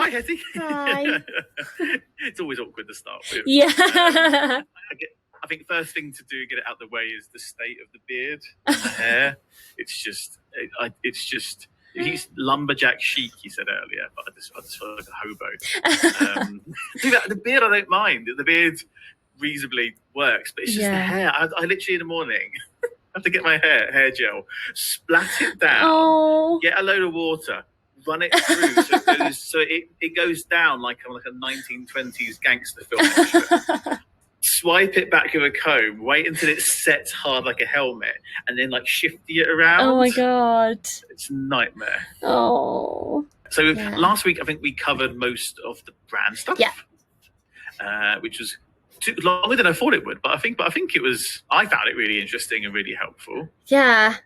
Hi, Hetty. Hi. It's always awkward to start with. Yeah. I think first thing to do, get it out of the way, is the state of the beard and the hair. It's just, he's lumberjack chic, he said earlier, but I just feel like a hobo. The beard, I don't mind. The beard reasonably works, but it's just the hair. I literally in the morning have to get my hair gel, splat it down, get a load of water, run it through so it goes down like a 1920s gangster film extra. Swipe it back with a comb, wait until it sets hard like a helmet, and then like shifty it around. Oh my god. It's a nightmare. Oh. So last week I think we covered most of the brand stuff. Yeah. Which was longer than I thought it would, but I think I found it really interesting and really helpful. Yeah,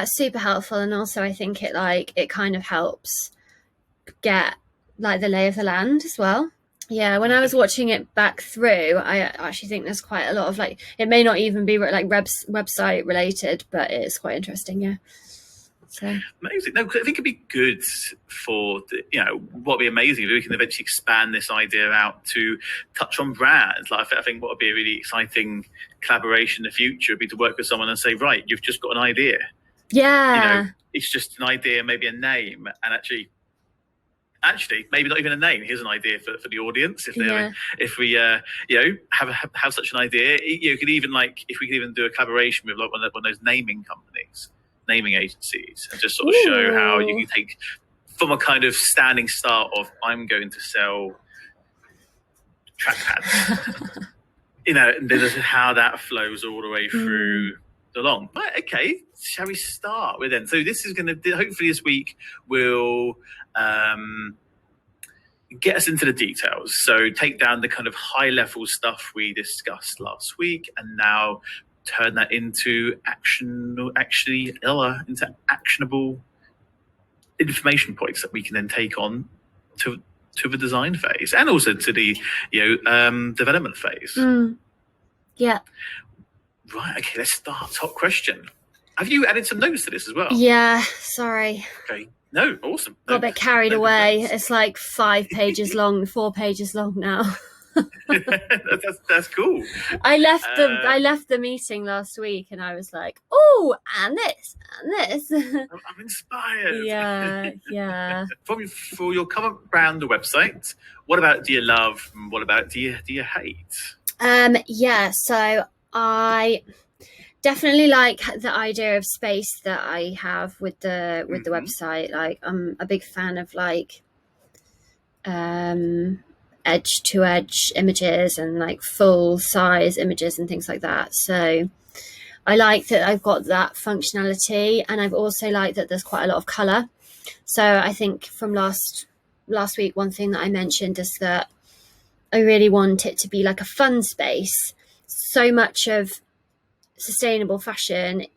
super helpful, and also I think it kind of helps get like the lay of the land as well. Yeah, when I was watching it back through, I actually think there's quite a lot of like, it may not even be like website related, but it's quite interesting. Yeah. So amazing. No, I think it'd be good for what'd be amazing if we can eventually expand this idea out to touch on brands. Like I think what would be a really exciting collaboration in the future would be to work with someone and say, right, you've just got an idea. Yeah. it's just an idea, maybe a name, and actually maybe not even a name. Here's an idea for the audience. If we have such an idea, you could even if we could even do a collaboration with like one of those naming companies, naming agencies, and just sort of show how you can take from a kind of standing start of I'm going to sell trackpads, and then how that flows all the way through along. But okay, shall we start with then? So this is going to hopefully this week will get us into the details. So take down the kind of high level stuff we discussed last week, and now turn that into actionable information points that we can then take on to the design phase and also to the development phase. Yeah. Right. Okay. Let's start. Top question. Have you added some notes to this as well? Yeah. Sorry. Okay. No. Awesome. Got a bit carried away. It's like 5 pages long, 4 pages long now. that's cool. I left the meeting last week and I was like, oh, and this. I'm inspired. Yeah. For your current brand or website, what about do you love and what about do you hate? So I definitely like the idea of space that I have with the website. Like I'm a big fan of like edge to edge images and like full size images and things like that. So I like that I've got that functionality, and I've also liked that there's quite a lot of color. So I think from last week, one thing that I mentioned is that I really want it to be like a fun space. So much of sustainable fashion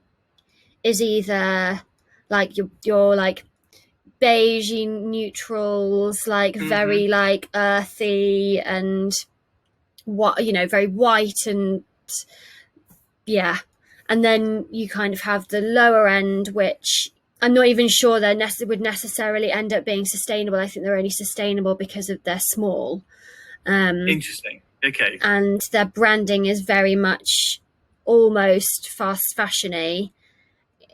is either like your like beigey neutrals, like very like earthy and what very white, and and then you kind of have the lower end, which I'm not even sure they would necessarily end up being sustainable. I think they're only sustainable because of they're small. Interesting. Okay. And their branding is very much almost fast fashion-y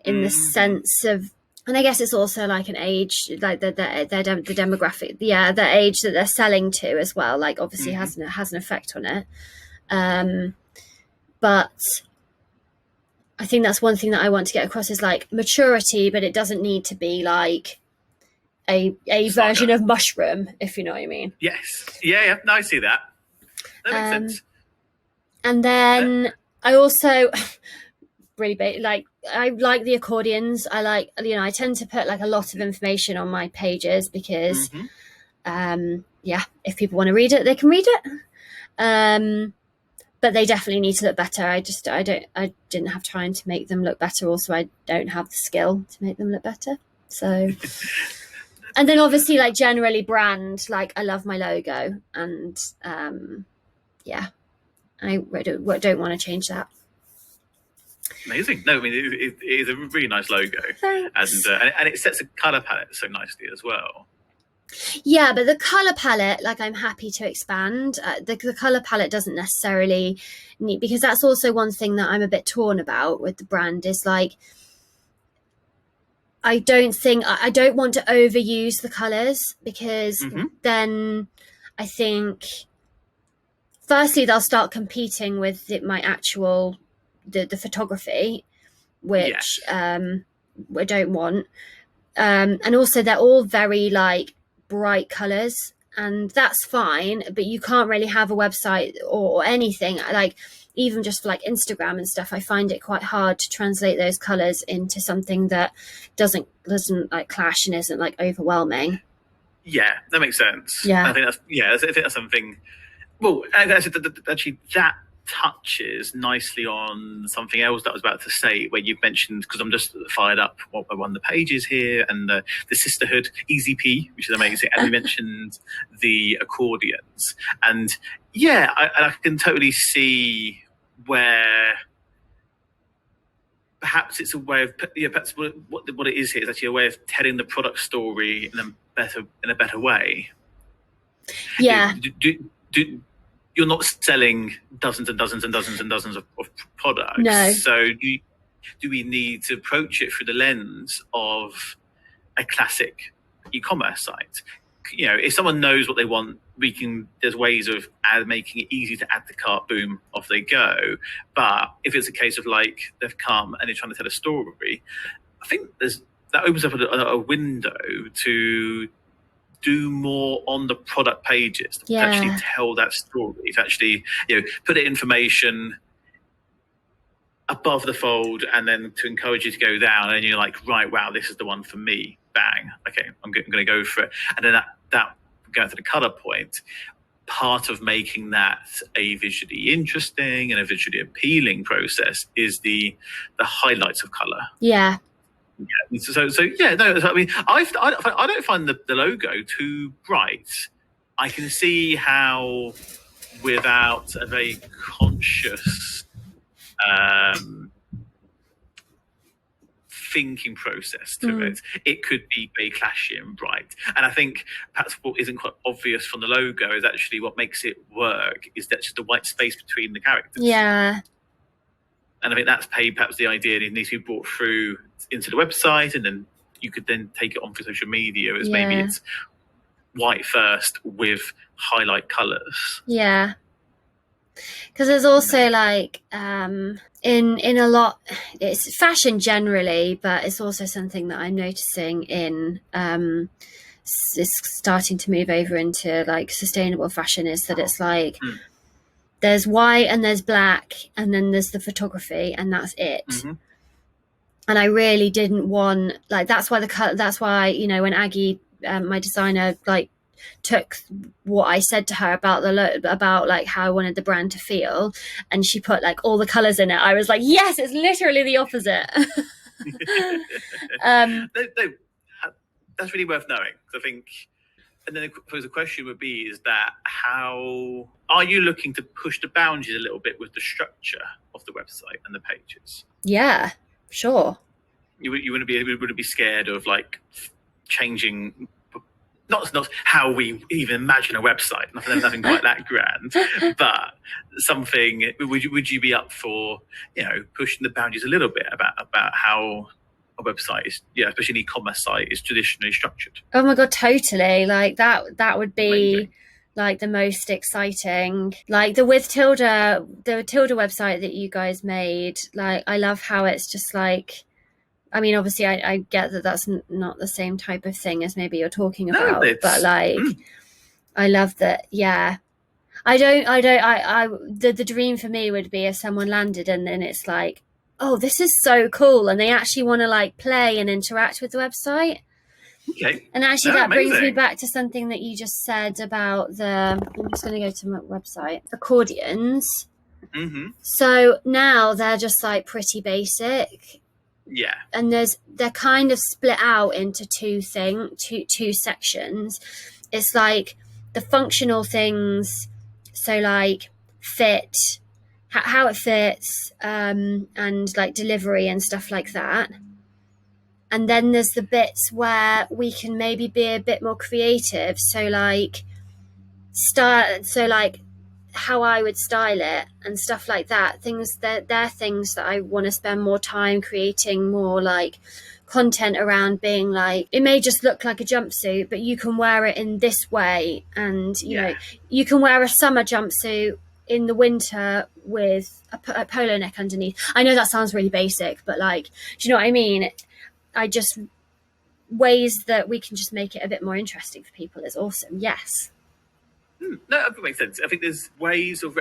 in the sense of, and I guess it's also like an age, like the demographic, the age that they're selling to as well. Like obviously has an effect on it. But I think that's one thing that I want to get across is like maturity, but it doesn't need to be like a version of mushroom, if you know what I mean. Yes. Yeah. No, I see that. That makes sense. And then I also really like the accordions. I like, I tend to put like a lot of information on my pages because if people want to read it, they can read it. But they definitely need to look better. I didn't have time to make them look better. Also, I don't have the skill to make them look better. So, and then obviously like generally brand, like I love my logo, and I don't want to change that. Amazing. No, I mean it is a really nice logo. Thanks. And it sets a color palette so nicely as well. Yeah, but the color palette, like, I'm happy to expand. The color palette doesn't necessarily need, because that's also one thing that I'm a bit torn about with the brand, is like, I don't want to overuse the colors, because then I think, firstly, they'll start competing with my actual the photography, which I don't want. And also, they're all very like bright colors, and that's fine, but you can't really have a website or anything like, even just for like Instagram and stuff, I find it quite hard to translate those colors into something that doesn't like clash and isn't like overwhelming. Yeah, that makes sense. Yeah. I think that's something. Well, actually, that touches nicely on something else that I was about to say, where you've mentioned, because I'm just fired up by one of the pages here, and the sisterhood, Easy P, which is amazing, and you mentioned the accordions, and yeah, I can totally see where perhaps it's a way of, perhaps what it is here is actually a way of telling the product story in a better way. Yeah. You're not selling dozens and dozens and dozens and dozens of products. No. So do we need to approach it through the lens of a classic e-commerce site? If someone knows what they want, there's ways of making it easy to add to cart, boom, off they go. But if it's a case of like they've come and they're trying to tell a story, I think that opens up a window to do more on the product pages to actually tell that story, to actually put the information above the fold, and then to encourage you to go down, and you're like, right, wow, this is the one for me, bang, okay, I'm going to go for it. And then that going to the color point, part of making that a visually interesting and a visually appealing process is the highlights of color. Yeah. So yeah, no. I mean, I don't find the logo too bright. I can see how, without a very conscious thinking process to it, it could be very clashy and bright. And I think perhaps what isn't quite obvious from the logo is actually what makes it work is that just the white space between the characters. Yeah. And I think that's perhaps the idea that needs to be brought through into the website, and then you could then take it on for social media as maybe it's white first with highlight colors. Yeah. Because there's also like in a lot, it's fashion generally, but it's also something that I'm noticing in it's starting to move over into like sustainable fashion, is that it's like there's white and there's black, and then there's the photography, and that's it. And I really didn't want, like, that's why when Aggie, my designer, like took what I said to her about like how I wanted the brand to feel, and she put like all the colors in it, I was like, yes, it's literally the opposite. That's really worth knowing. I think, and then I suppose the question would be, is that how are you looking to push the boundaries a little bit with the structure of the website and the pages? Yeah, sure. You wouldn't be scared of like changing, not how we even imagine a website, nothing quite that grand, but something. Would you be up for pushing the boundaries a little bit about how a website is, especially an e-commerce site, is traditionally structured? Oh my god, totally. Like that would be amazing. Like the most exciting, like the Tilda website that you guys made. Like, I love how it's just like, I mean, obviously I get that that's not the same type of thing as maybe you're talking about, but like I love that. Yeah, the dream for me would be if someone landed and then it's like, oh, this is so cool, and they actually want to like play and interact with the website. Okay. And actually that brings me back to something that you just said about I'm just going to go to my website, accordions. So now they're just like pretty basic. Yeah. And they're kind of split out into two sections. It's like the functional things, so like fit, how it fits, and like delivery and stuff like that. And then there's the bits where we can maybe be a bit more creative. So like how I would style it and stuff like that. They're things that I want to spend more time creating, more like content around, being like, it may just look like a jumpsuit, but you can wear it in this way, and you know, you can wear a summer jumpsuit in the winter with a polo neck underneath. I know that sounds really basic, but like, do you know what I mean? I just, ways that we can just make it a bit more interesting for people is awesome. Yes. No, that makes sense. I think there's ways of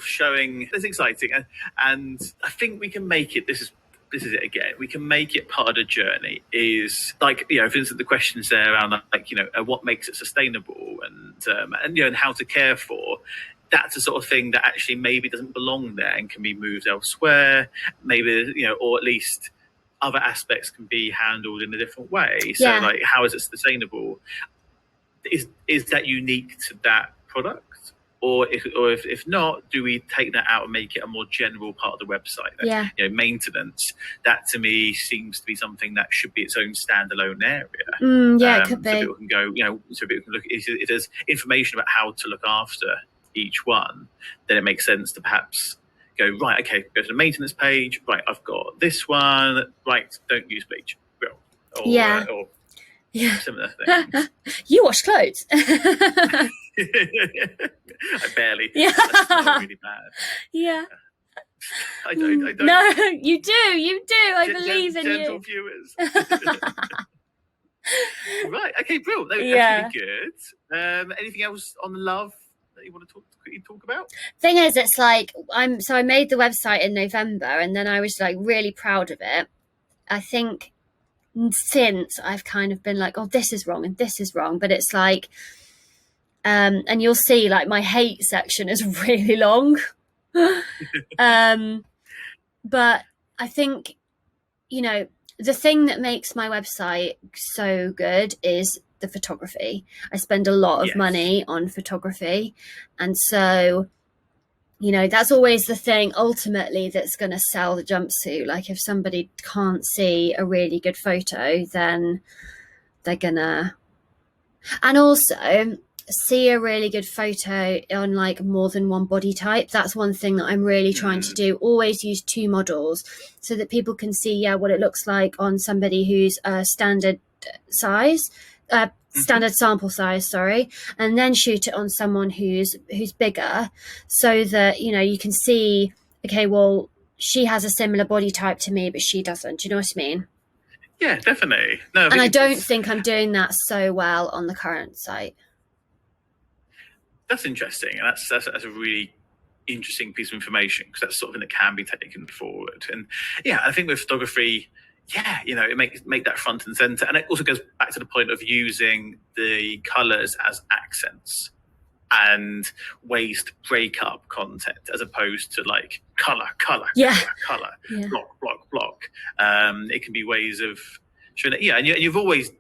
showing that's exciting, and I think we can make it. This is it again. We can make it part of the journey. Is like, you know, for instance, the questions there around like, you know, what makes it sustainable, and you know, and how to care for. That's the sort of thing that actually maybe doesn't belong there and can be moved elsewhere. Maybe, you know, or at least other aspects can be handled in a different way. So like, how is it sustainable? Is that unique to that product, or if not, do we take that out and make it a more general part of the website? You know, maintenance, that to me seems to be something that should be its own standalone area. It could be. So people can go, you know, so people can look. If there's information about how to look after each one, then it makes sense to perhaps go, right, okay, go to the maintenance page. Right, I've got this one. Right, don't use bleach. Or similar things. You wash clothes. I barely. That's not really bad. Yeah. I don't. No, you do. I believe in gentle you. Viewers. Right. Okay, brilliant. That's really good. Anything else on love that you want to talk about? Thing is, it's like I made the website in November, and then I was like really proud of it. I think since I've kind of been like, oh, this is wrong and this is wrong, but it's like, and you'll see like my hate section is really long. But I think, you know, the thing that makes my website so good is the photography. I spend a lot of money on photography, and so, you know, that's always the thing ultimately that's going to sell the jumpsuit. Like, if somebody can't see a really good photo, then they're gonna, and also see a really good photo on like more than one body type. That's one thing that I'm really trying to do. Always use 2 models so that people can see what it looks like on somebody who's a standard size, standard sample size, sorry, and then shoot it on someone who's bigger, so that, you know, you can see, okay, well, she has a similar body type to me, but she doesn't. Do you know what I mean? Yeah, definitely. No, and I don't think I'm doing that so well on the current site. That's interesting, and that's a really interesting piece of information, because that's something that can be taken forward. And yeah, I think with photography, you know, it make that front and center, and it also goes back to the point of using the colors as accents and ways to break up content, as opposed to like color, block. It can be ways of showing it. Yeah, and you've always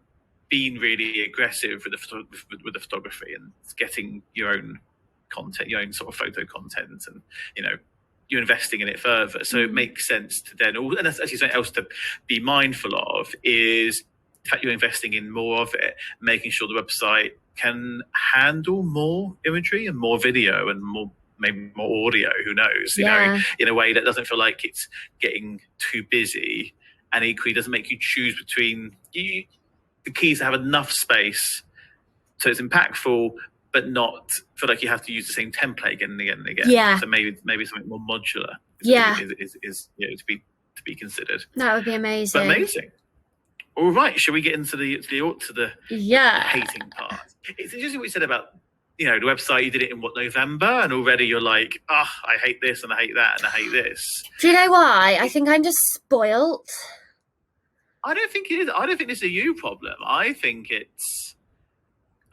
been really aggressive with the photography and getting your own content, your own sort of photo content, and, you know, you're investing in it further. So it makes sense to then, and that's actually something else to be mindful of, is the fact you're investing in more of it, making sure the website can handle more imagery and more video and maybe more audio, who knows, you know, in a way that doesn't feel like it's getting too busy, and equally doesn't make you choose between the key is to have enough space so it's impactful, but not feel like you have to use the same template again and again and again. Yeah. So maybe something more modular is you know, to be considered. That would be amazing. But amazing. All right, shall we get into the hating part? It's interesting what you said about, you know, the website. You did it in November, and already you're like, I hate this and I hate that and I hate this. Do you know why? I think I'm just spoilt. I don't think it is. I don't think it's a you problem. I think it's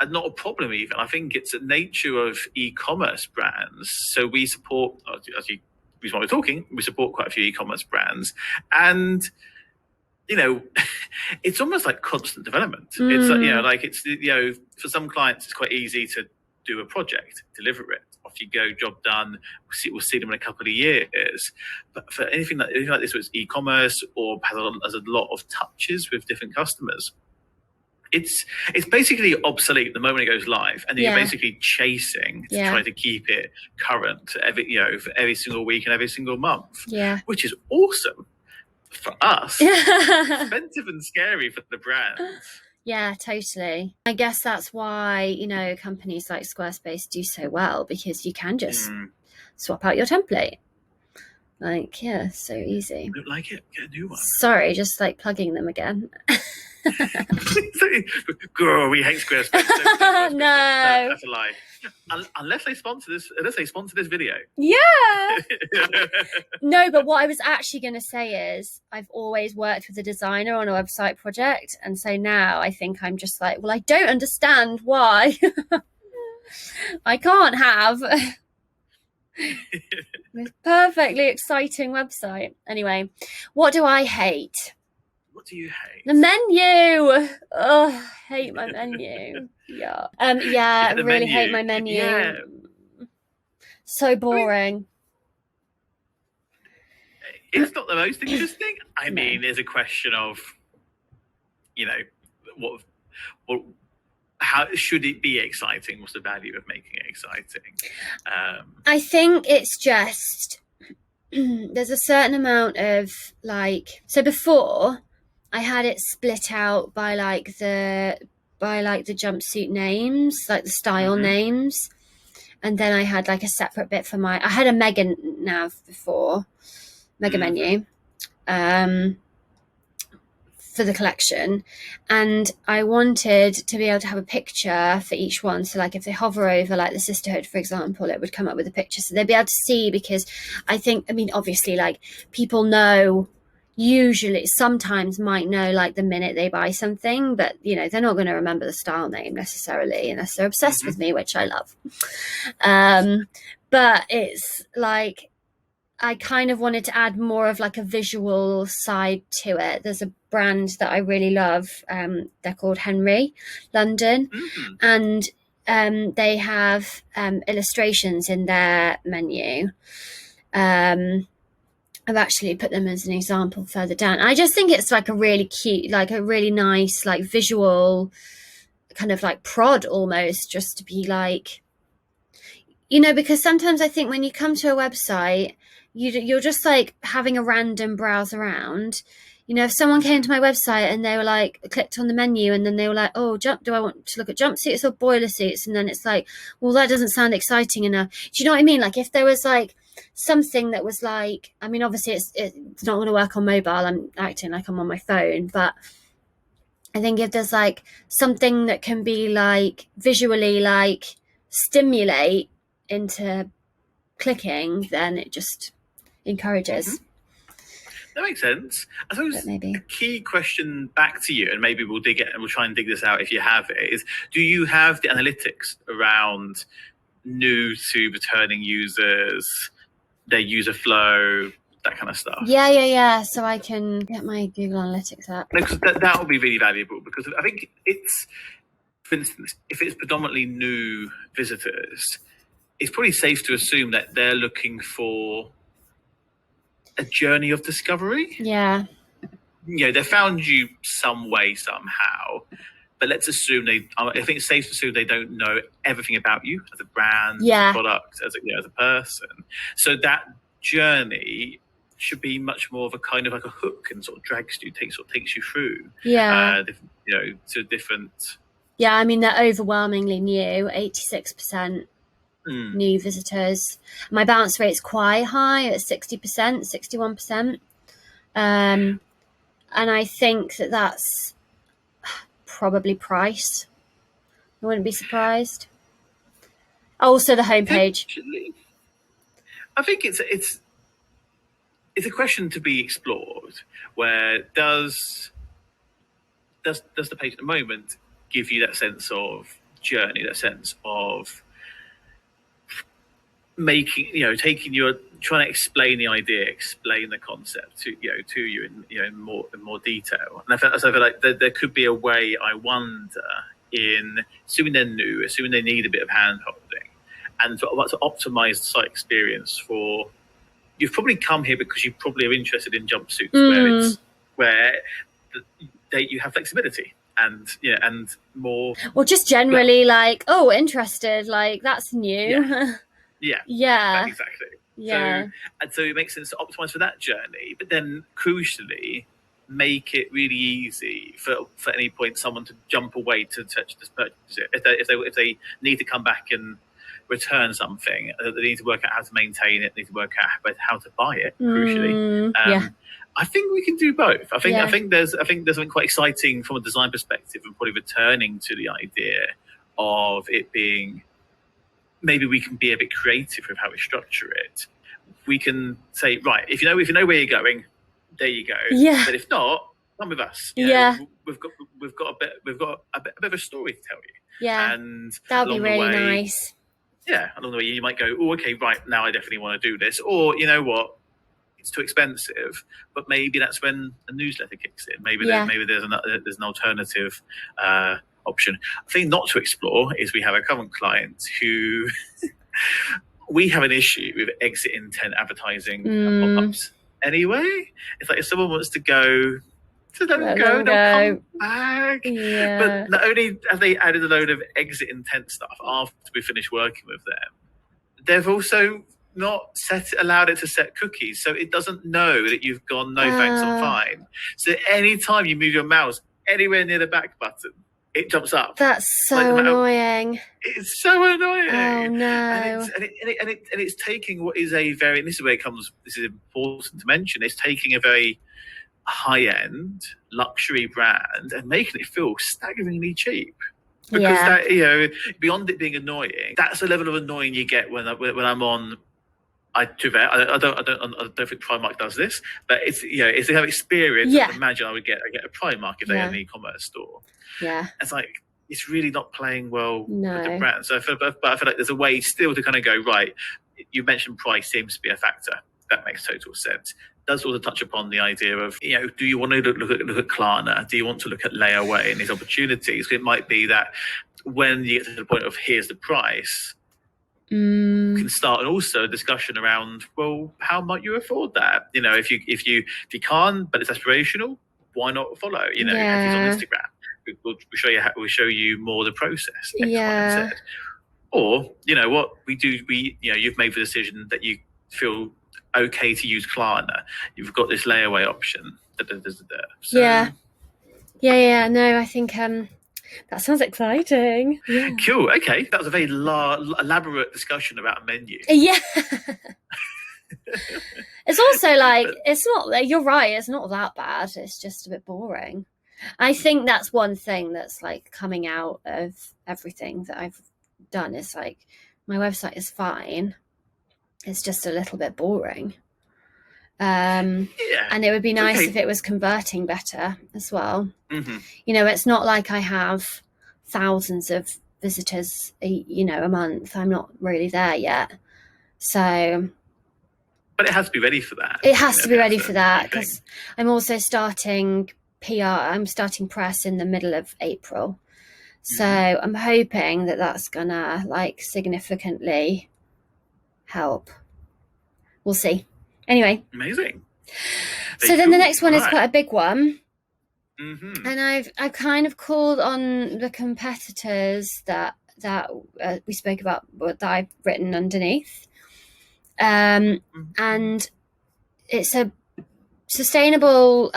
not a problem even. I think it's a nature of e-commerce brands. So we support, as you reason why we're talking, we support quite a few e-commerce brands, and, you know, it's almost like constant development. It's, you know, like, it's, you know, for some clients it's quite easy to do a project, deliver it, off you go, job done. We'll see them in a couple of years. But for anything like this, where it's e-commerce or has a lot of touches with different customers, it's basically obsolete the moment it goes live, and you're basically chasing to try to keep it current for every single week and every single month. Which is awesome for us. Expensive and scary for the brands. Yeah, totally. I guess that's why, companies like Squarespace do so well, because you can just swap out your template. Like, yeah, so easy. I don't like it. Get a new one. Sorry, just like plugging them again. Girl, we hate Squarespace. No, that's a lie. Unless they sponsor this video. Yeah. No, but what I was actually going to say is I've always worked with a designer on a website project, and so now I think I'm just like, well, I don't understand why I can't have this perfectly exciting website. Anyway, what do I hate? What do you hate? The menu. Oh, hate my menu. Yeah. I really hate my menu. Yeah. So boring. It's not the most interesting. I mean, there's a question of, how should it be exciting? What's the value of making it exciting? I think it's just there's a certain amount of so before I had it split out by the jumpsuit names, like the style names, and then I had a separate bit for I had a mega nav before, mega menu, for the collection, and I wanted to be able to have a picture for each one. So if they hover over the sisterhood, for example, it would come up with a picture, so they'd be able to see, because obviously people know, usually sometimes might know the minute they buy something, but they're not going to remember the style name necessarily unless they're obsessed with me, which I love. But it's I kind of wanted to add more of a visual side to it. There's a brand that I really love. They're called Henry London, and they have illustrations in their menu. I've actually put them as an example further down. I just think it's a really cute, a really nice, visual kind of prod almost, just to be because sometimes I think when you come to a website, you're just having a random browse around. If someone came to my website and they were clicked on the menu, and then they were oh, do I want to look at jumpsuits or boiler suits? And then it's well, that doesn't sound exciting enough. Do you know what I mean? If there was something that was obviously it's not going to work on mobile. I'm acting like I'm on my phone, but I think if there's something that can be visually stimulate into clicking, then it just encourages. That makes sense. I suppose a key question back to you, and maybe we'll try and dig this out if you have it, is do you have the analytics around new to returning users, their user flow, that kind of stuff? Yeah. So I can get my Google Analytics app. Because that would be really valuable, because I think it's, for instance, if it's predominantly new visitors, it's probably safe to assume that they're looking for a journey of discovery. Yeah. They found you some way, somehow, but let's assume I think it's safe to assume they don't know everything about you as a brand, as a product, as a person. So that journey should be much more of a kind of a hook, and takes you through. To different. Yeah, they're overwhelmingly new, 86%. New visitors. My bounce rate's quite high at 60%, 61%. And I think that's probably price. I wouldn't be surprised. Also, the homepage. I think it's a question to be explored. Where does the page at the moment give you that sense of journey, that sense of making, trying to explain the idea, explain the concept to you in more detail. And I feel like there could be a way, I wonder, in assuming they're new, assuming they need a bit of hand holding, and to optimize the site experience for. You've probably come here because you probably are interested in jumpsuits, where you have flexibility and and more. Or just generally like, oh, interested, like that's new. Yeah, exactly. Yeah. So it makes sense to optimize for that journey, but then crucially make it really easy for any point someone to jump away to just purchase it. If they need to come back and return something, they need to work out how to maintain it, they need to work out how to buy it, crucially. I think we can do both. I think there's something quite exciting from a design perspective, and probably returning to the idea of it being, maybe we can be a bit creative with how we structure it. We can say, right, if you know where you're going, there you go. Yeah. But if not, come with us. We've got a bit of a story to tell you. Yeah. And that would be really nice. Yeah, along the way you might go, oh, okay, right, now I definitely want to do this. Or you know what, it's too expensive, but maybe that's when a newsletter kicks in. Maybe there's an alternative option. A thing not to explore is we have a current client who we have an issue with exit intent advertising pop-ups anyway. It's like if someone wants to go, just let them go, they'll come back. Yeah. But not only have they added a load of exit intent stuff after we finished working with them, they've also not allowed it to set cookies, so it doesn't know that you've gone no thanks, I'm fine. So anytime you move your mouse anywhere near the back button, it jumps up. That's so annoying. It's so annoying. Oh no! And it's taking what is a very, and this is where it comes. This is important to mention. It's taking a very high-end luxury brand and making it feel staggeringly cheap. Because that, beyond it being annoying, that's the level of annoying you get when I'm on. I don't think Primark does this, but it's it's the kind of experience. I imagine I get a Primark if they had an e-commerce store. Yeah, it's like it's really not playing well with the brand. So I feel like there's a way still to kind of go, right. You mentioned price seems to be a factor. That makes total sense. Does also touch upon the idea of, do you want to look at Klarna? Do you want to look at layaway and these opportunities? It might be that when you get to the point of here's the price, you can start also a discussion around, well, how might you afford that? If you can't, but it's aspirational, why not follow? If he's on Instagram, we'll show you more of the process. Or what we do, you've made the decision that you feel okay to use Klarna. You've got this layaway option. So, no, I think that sounds exciting. Cool. Okay, that was a very elaborate discussion about a menu. Yeah. It's also like, it's not, you're right, it's not that bad, it's just a bit boring. I think that's one thing that's like coming out of everything that I've done, is like my website is fine, it's just a little bit boring. And it would be nice if it was converting better as well. It's not like I have thousands of visitors a month. I'm not really there yet, so but it has to be ready for that. It has to be ready for that, because I'm also starting PR. I'm starting press in the middle of April, so I'm hoping that that's gonna like significantly help. We'll see. Anyway, amazing. So then the next one is quite a big one, and I've kind of called on the competitors that we spoke about, that I've written underneath, and it's a sustainable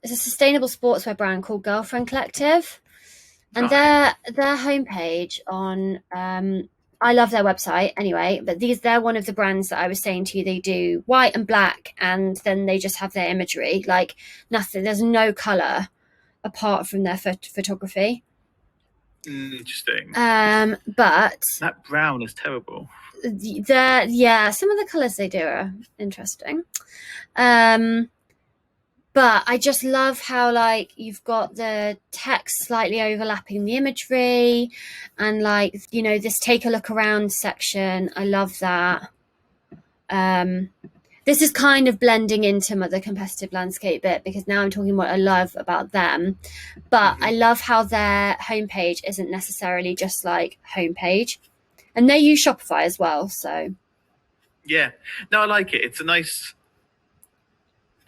sportswear brand called Girlfriend Collective, and their homepage on I love their website anyway, but they're one of the brands that I was saying to you, they do white and black, and then they just have their imagery, like nothing, there's no colour apart from their photography. Interesting. But that brown is terrible. Some of the colours they do are interesting. But I just love how like you've got the text slightly overlapping the imagery, and like, this take a look around section. I love that. this is kind of blending into the competitive landscape bit, because now I'm talking what I love about them. But I love how their homepage isn't necessarily just like homepage, and they use Shopify as well. So yeah, no, I like it. It's a nice.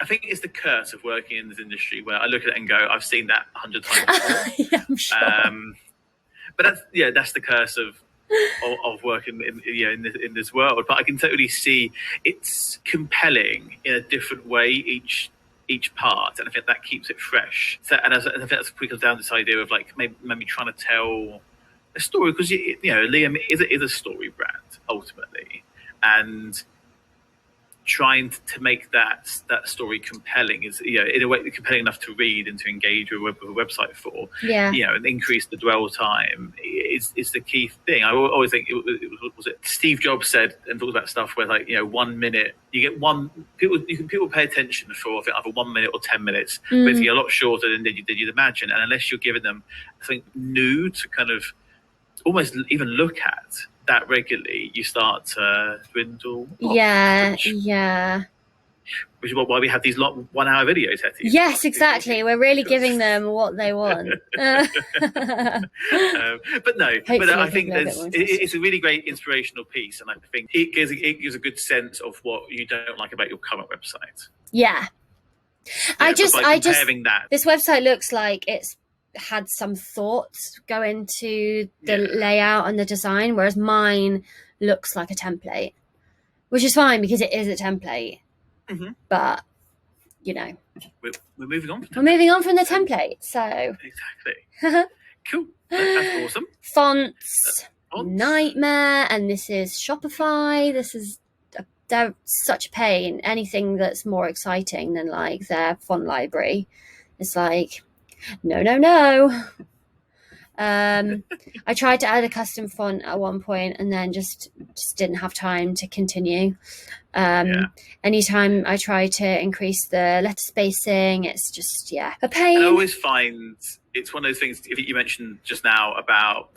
I think it's the curse of working in this industry where I look at it and go, I've seen that 100 times before. yeah, I'm sure. But that's the curse of working in this world. But I can totally see it's compelling in a different way each part, and I think that keeps it fresh. So, and I think that's comes down to this idea of like maybe trying to tell a story, because Liam is a story brand ultimately, and trying to make that story compelling is in a way compelling enough to read and to engage with a website for, and increase the dwell time is the key thing. I always think was it Steve Jobs said and talked about stuff where 1 minute you get people pay attention for, I think, either 1 minute or 10 minutes, basically a lot shorter than you'd imagine, and unless you're giving them something new to kind of almost even look at that regularly, you start to dwindle off. Yeah. Which is why we have these 1 hour videos. Yes, exactly. We're really giving them what they want. But I think it's a really great inspirational piece, and I think it gives a good sense of what you don't like about your current website. Yeah. This website looks like it's had some thoughts go into the layout and the design, whereas mine looks like a template, which is fine because it is a template. But we're moving on. We're moving on from the template. So exactly. Cool. That's awesome. Fonts, nightmare, and this is Shopify. They're such a pain. Anything that's more exciting than like their font library is like, no. I tried to add a custom font at one point and then just didn't have time to continue. Anytime I try to increase the letter spacing, it's just a pain. And I always find it's one of those things you mentioned just now about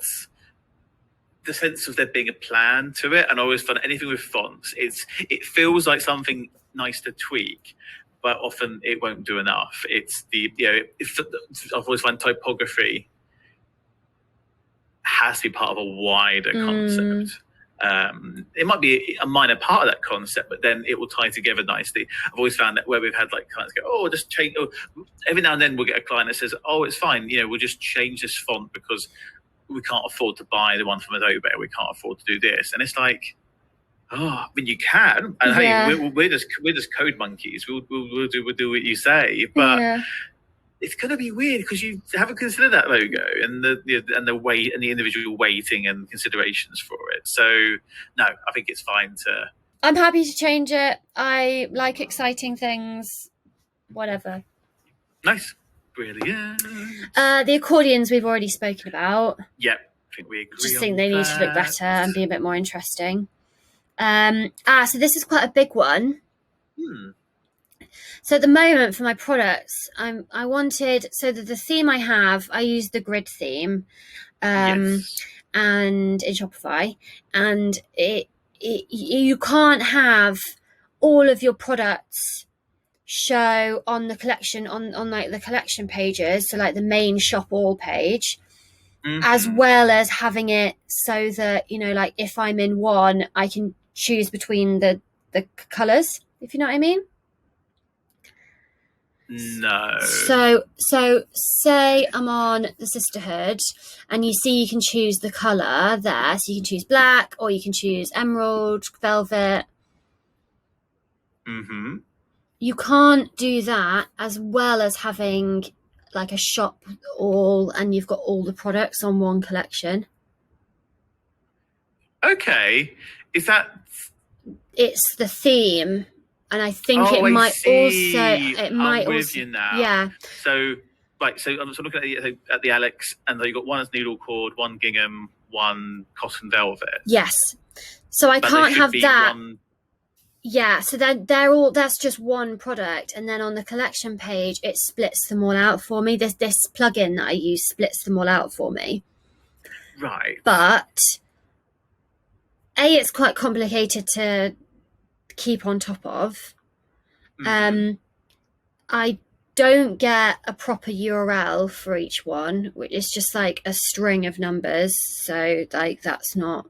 the sense of there being a plan to it, and I always find anything with fonts, it feels like something nice to tweak, but often it won't do enough. It's I've always found typography has to be part of a wider concept. It might be a minor part of that concept, but then it will tie together nicely. I've always found that where we've had like clients go, just change. Every now and then we'll get a client that says, it's fine. We'll just change this font because we can't afford to buy the one from Adobe. We can't afford to do this. And it's like, I mean, you can. And hey, we're just code monkeys. We'll do what you say, but. It's going to be weird because you haven't considered that logo and the weight and the individual weighting and considerations for it. So no, I think it's fine to. I'm happy to change it. I like exciting things. Whatever. Nice, brilliant. The accordions we've already spoken about. Yep, I think we agree. Just think they need to look better and be a bit more interesting. So this is quite a big one. So at the moment for my products, I wanted, so that the theme I use the grid theme, and in Shopify, and you can't have all of your products show on the collection on like the collection pages, so like the main shop all page, as well as having it so that like if I'm in one, I can choose between the colors, if you know what I mean. No. So say I'm on the Sisterhood and you see you can choose the colour there. So you can choose black or you can choose emerald, velvet. You can't do that as well as having like a shop all and you've got all the products on one collection. Okay. Is that... It's the theme. And I think it might also. You now. Yeah. So I'm looking at the Alex, and you've got one as needle cord, one gingham, one cotton velvet. Yes. So I can't have that. Yeah. So that's just one product, and then on the collection page, it splits them all out for me. This plugin that I use splits them all out for me. Right. But it's quite complicated to keep on top of. Mhm. I don't get a proper URL for each one, which is just like a string of numbers. So like that's not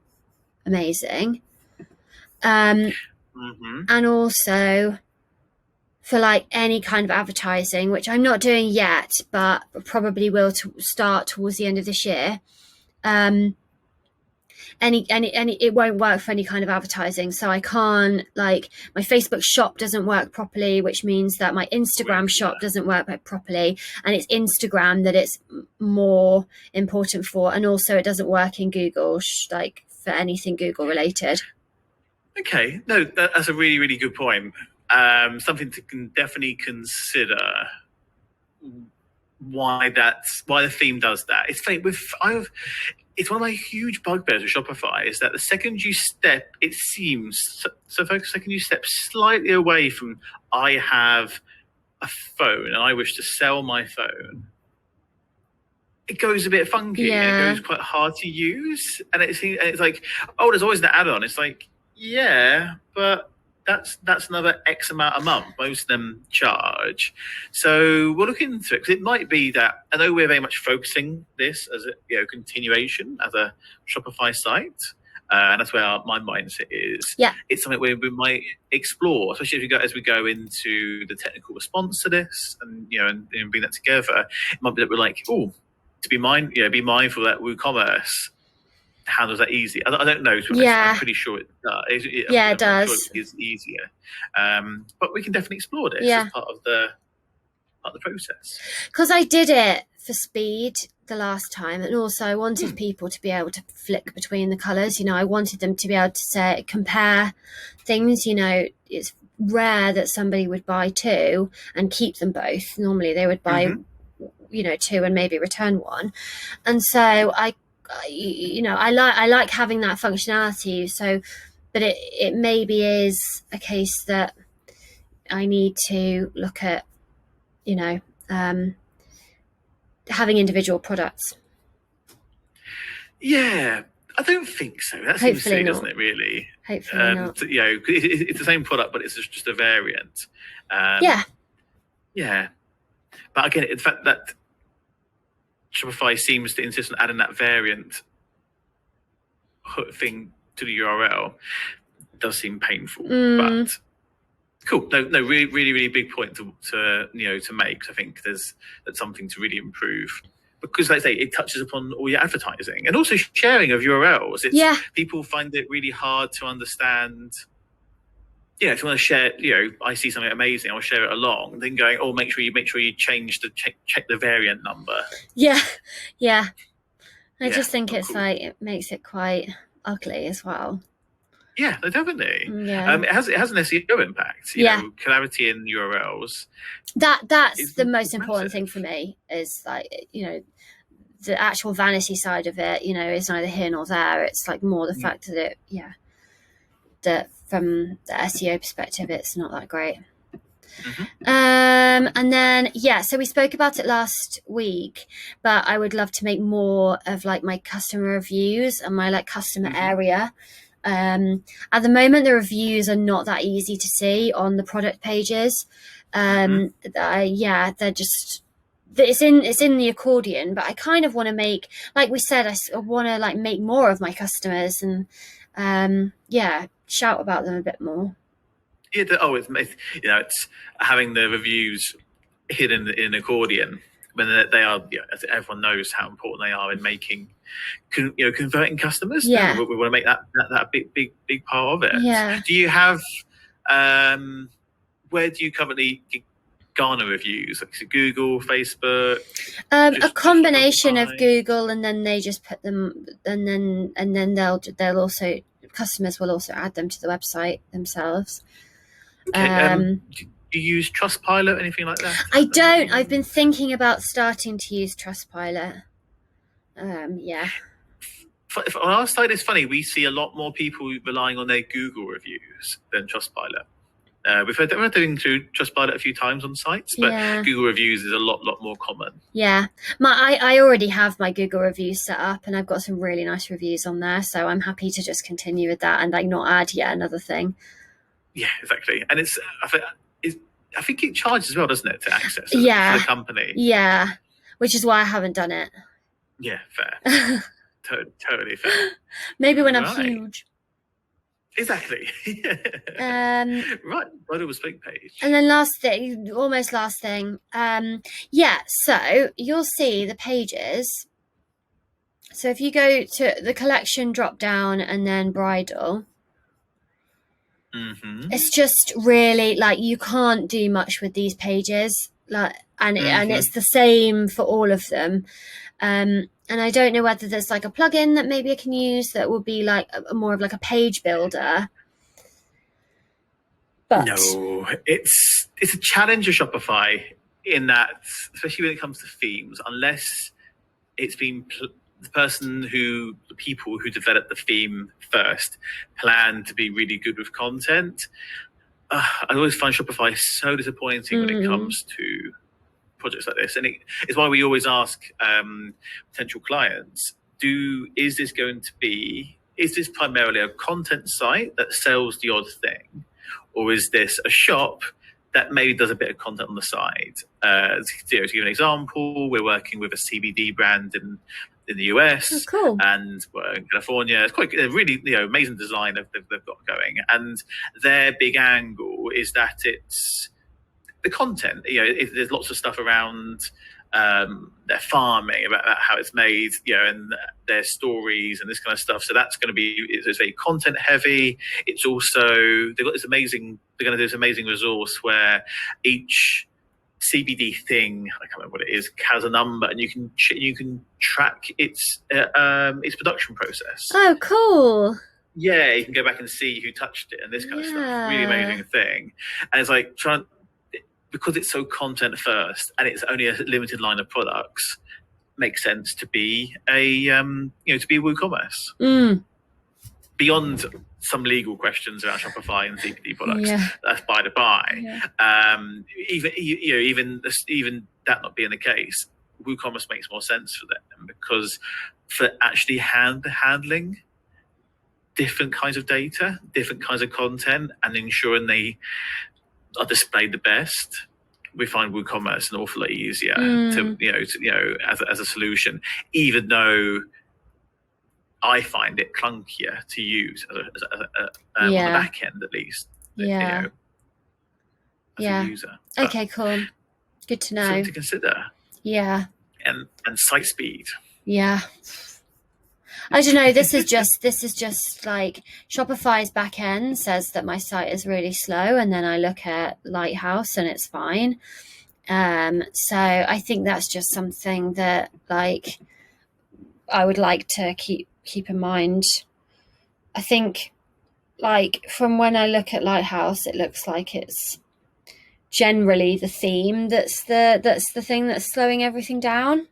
amazing. Mhm. And also for like any kind of advertising, which I'm not doing yet, but probably will start towards the end of this year. Any it won't work for any kind of advertising, so I can't, like, my Facebook shop doesn't work properly, which means that my Instagram shop doesn't work properly, and it's Instagram that it's more important for, and also it doesn't work in Google, like for anything Google related. Okay, no, that's a really, really good point. Something to definitely consider why the theme does that. It's funny it's one of my huge bugbears with Shopify is that the second you step, it seems so. The second you step slightly away from I have a phone and I wish to sell my phone, it goes a bit funky. Yeah. It goes quite hard to use, and it's like, oh, there's always an add-on. It's like, yeah, but that's another X amount a month. Most of them charge, so we'll look into it because it might be that. I know we're very much focusing this as a continuation as a Shopify site, and that's where my mindset is. Yeah, it's something we might explore, especially as we go into the technical response to this, and and bring that together. It might be that we're like, oh, to be mindful that WooCommerce handles that easy. I don't know. Yeah. I'm pretty sure it does. It does. Sure it is easier, but we can definitely explore this Yeah. as part of the process. Because I did it for speed the last time, and also I wanted people to be able to flick between the colours. I wanted them to be able to compare things. It's rare that somebody would buy two and keep them both. Normally they would buy two and maybe return one, and so I like having that functionality. So, but it maybe is a case that I need to look at having individual products. Yeah, I don't think so. That seems silly, doesn't it? Really. Hopefully not. It's the same product, but it's just a variant. Yeah. But again, the fact that Shopify seems to insist on adding that variant thing to the URL does seem painful, but cool. No, really, really, really big point to make. I think that's something to really improve because, like I say, it touches upon all your advertising and also sharing of URLs. People find it really hard to understand. If you want to share, I see something amazing, I'll share it along. Then going, oh, make sure you check the variant number. Yeah. I just think it's cool. Like it makes it quite ugly as well. Yeah, definitely. Yeah. It has an SEO impact. Clarity in URLs. That's the most important thing for me. Is like the actual vanity side of it. Is neither here nor there. It's like more the fact that that from the SEO perspective, it's not that great. And then so we spoke about it last week, but I would love to make more of like my customer reviews and my like customer area. At the moment, the reviews are not that easy to see on the product pages. They're just. It's in the accordion, but I kind of want to make, like we said, I want to like make more of my customers and shout about them a bit more. Yeah, it's having the reviews hidden in accordion when they are. As everyone knows how important they are in making, converting customers. Yeah, we want to make that a big part of it. Yeah. Do you have? Where do you currently garner reviews? Like, is it Google, Facebook? A combination of Google, and then they just put them, and then they'll also, customers will also add them to the website themselves. Okay. Do you use Trustpilot, anything like that? I don't. I've been thinking about starting to use Trustpilot. On our side, it's funny. We see a lot more people relying on their Google reviews than Trustpilot. We're doing through Trustpilot a few times on sites, but Google reviews is a lot more common. Yeah, I already have my Google reviews set up, and I've got some really nice reviews on there. So I'm happy to just continue with that and like not add yet another thing. Yeah, exactly. And I think it charges as well, doesn't it, to access for Yeah. the company? Yeah, which is why I haven't done it. Yeah, fair. Totally fair. Maybe when I'm Right. huge. Exactly. Right, Bridal Bespoke page. And then last thing, almost last thing. So you'll see the pages. So if you go to the collection drop down and then bridal, it's just really like you can't do much with these pages. Like, and it's the same for all of them. And I don't know whether there's like a plugin that maybe I can use that will be like more of like a page builder. But no, it's a challenge of Shopify in that, especially when it comes to themes, unless it's been the people who developed the theme first plan to be really good with content. I always find Shopify so disappointing when it comes to projects like this, and it's why we always ask potential clients: is this primarily a content site that sells the odd thing, or is this a shop that maybe does a bit of content on the side? To give an example, we're working with a CBD brand in the US, cool. And we're in California. It's quite a really amazing design they've got going, and their big angle is that it's the content. There's lots of stuff around their farming, about how it's made, and their stories and this kind of stuff. So that's going to be, it's very content heavy. It's also, they're going to do this amazing resource where each CBD thing, I can't remember what it is, has a number, and you can track its production process. Oh, cool. Yeah, you can go back and see who touched it and this kind of stuff. Really amazing thing. And it's like because it's so content first and it's only a limited line of products, makes sense to be a WooCommerce. Beyond some legal questions about Shopify and CBD products, that's by the by. Even that not being the case, WooCommerce makes more sense for them, because for actually handling different kinds of data, different kinds of content, and ensuring they are displayed the best, we find WooCommerce an awful lot easier as a solution, even though I find it clunkier to use on the back end, at least. As a user. Okay, cool. Good to know. Something to consider. Yeah. And site speed. Yeah. I don't know. This is just like Shopify's back end says that my site is really slow, and then I look at Lighthouse and it's fine. So I think that's just something that like I would like to keep in mind. I think like from when I look at Lighthouse, it looks like it's generally the theme that's the thing that's slowing everything down.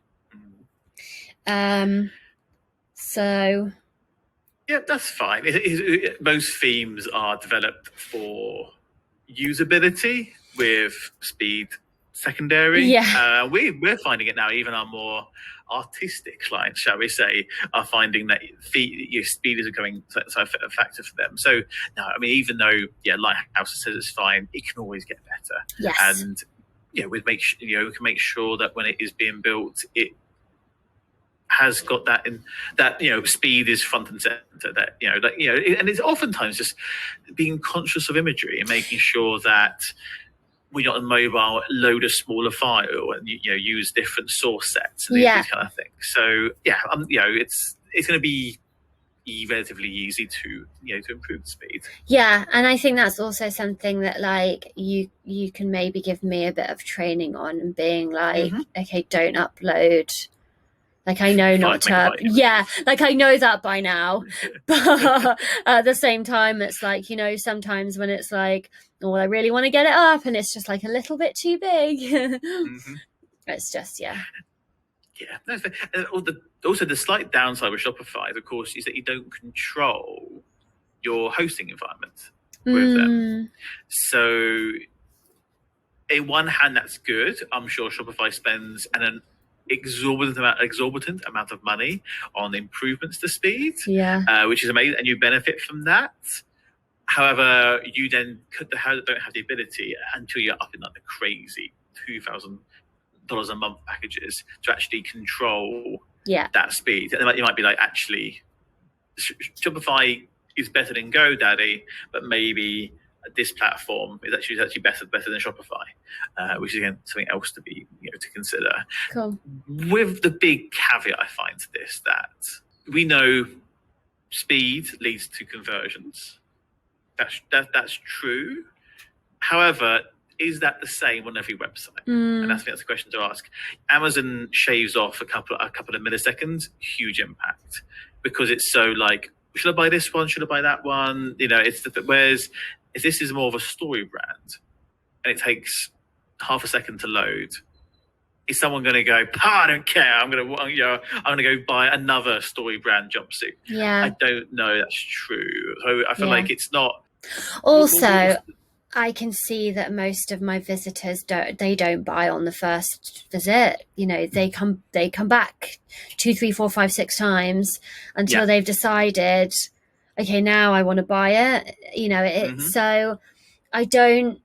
So yeah, that's fine. Most themes are developed for usability with speed secondary. Yeah. We're finding it now. Even our more artistic clients, shall we say, are finding that speed is becoming a factor for them. So no, I mean, even though Lighthouse says it's fine, it can always get better. Yes. And we can make sure that when it is being built, it has got that speed is front and center, and it's oftentimes just being conscious of imagery and making sure that we're not on mobile, load a smaller file and use different source sets and these kind of things. So it's going to be relatively easy to improve the speed. Yeah, and I think that's also something that like you can maybe give me a bit of training on, and being like, okay, don't upload. Like I know not to, like I know that by now, but at the same time, it's like, sometimes when it's like, oh, I really want to get it up and it's just like a little bit too big. It's just, Yeah, that's fair. And also the slight downside with Shopify, of course, is that you don't control your hosting environment with them. So, in one hand, that's good. I'm sure Shopify spends an exorbitant amount of money on improvements to speed, which is amazing, and you benefit from that. However, you then don't have the ability until you're up in like the crazy $2,000 a month packages to actually control that speed. And you might be like, actually, Shopify is better than GoDaddy, but maybe this platform is actually better than Shopify, which is again something else to be to consider. Cool. With the big caveat I find to this, that we know speed leads to conversions. That's true. However, is that the same on every website? And that's the question to ask. Amazon shaves off a couple of milliseconds, huge impact, because it's so like, should I buy this one? Should I buy that one? Whereas if this is more of a story brand and it takes half a second to load, is someone going to go, I don't care, I'm going to go buy another story brand jumpsuit? Yeah, I don't know that's true. So I feel like it's not. Also, I can see that most of my visitors don't buy on the first visit. They come back 2, 3, 4, 5, 6 times until they've decided, okay, now I want to buy it. So I don't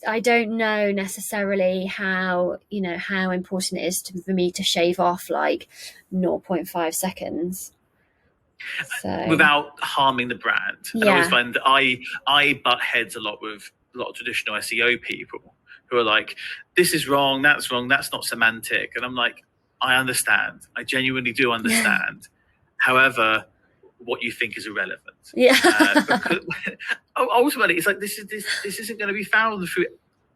know necessarily how important it is for me to shave off like 0.5 seconds. So, without harming the brand. And I always find that I butt heads a lot with a lot of traditional SEO people who are like, this is wrong, that's not semantic. And I'm like, I understand. I genuinely do understand. However, what you think is irrelevant. Because ultimately, it's like this isn't going to be found through.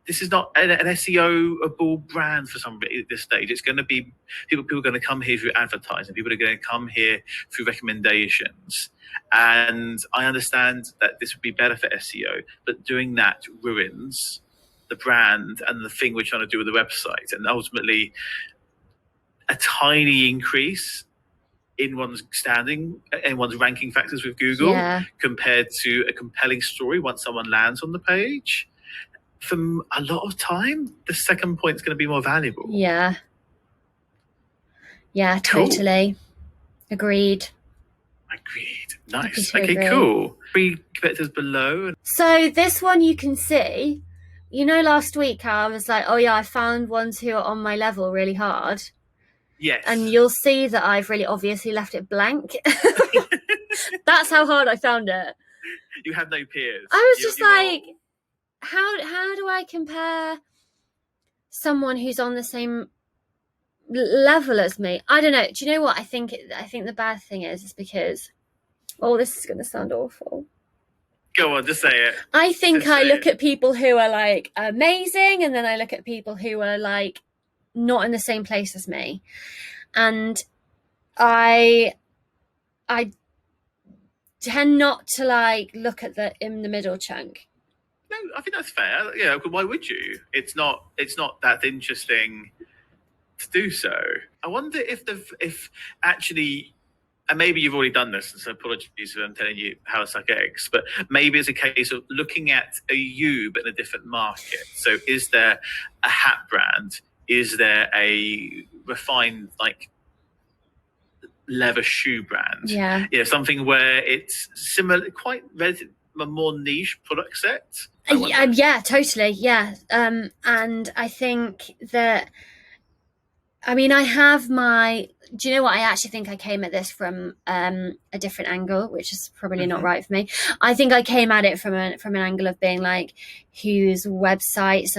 This is not an SEO-able brand for somebody at this stage. It's going to be people are going to come here through advertising. People are going to come here through recommendations. And I understand that this would be better for SEO, but doing that ruins the brand and the thing we're trying to do with the website. And ultimately, a tiny increase in one's standing and one's ranking factors with Google compared to a compelling story once someone lands on the page, for a lot of time, the second point is going to be more valuable. Yeah, totally. Agreed. Nice. Okay, cool. 3 competitors below. So this one you can see, last week I was like, oh yeah, I found ones who are on my level really hard. Yes. And you'll see that I've really obviously left it blank. That's how hard I found it. You have no peers. I was just like, how do I compare someone who's on the same level as me? I don't know. Do you know what I think? I think the bad thing is because, this is going to sound awful. Go on, just say it. I think I look at people who are like amazing, and then I look at people who are like not in the same place as me, and I tend not to like look at in the middle chunk. No, I think that's fair. Yeah, why would you? It's not that interesting to do so. I wonder if actually, and maybe you've already done this, so apologies for I'm telling you how to suck eggs, but maybe it's a case of looking at you but in a different market. So is there a hat brand? Is there a refined like leather shoe brand? Yeah. Something where it's similar, quite a more niche product set. Yeah, totally. Yeah. And I think that, I have do you know what? I actually think I came at this from a different angle, which is probably not right for me. I think I came at it from an angle of being like, whose websites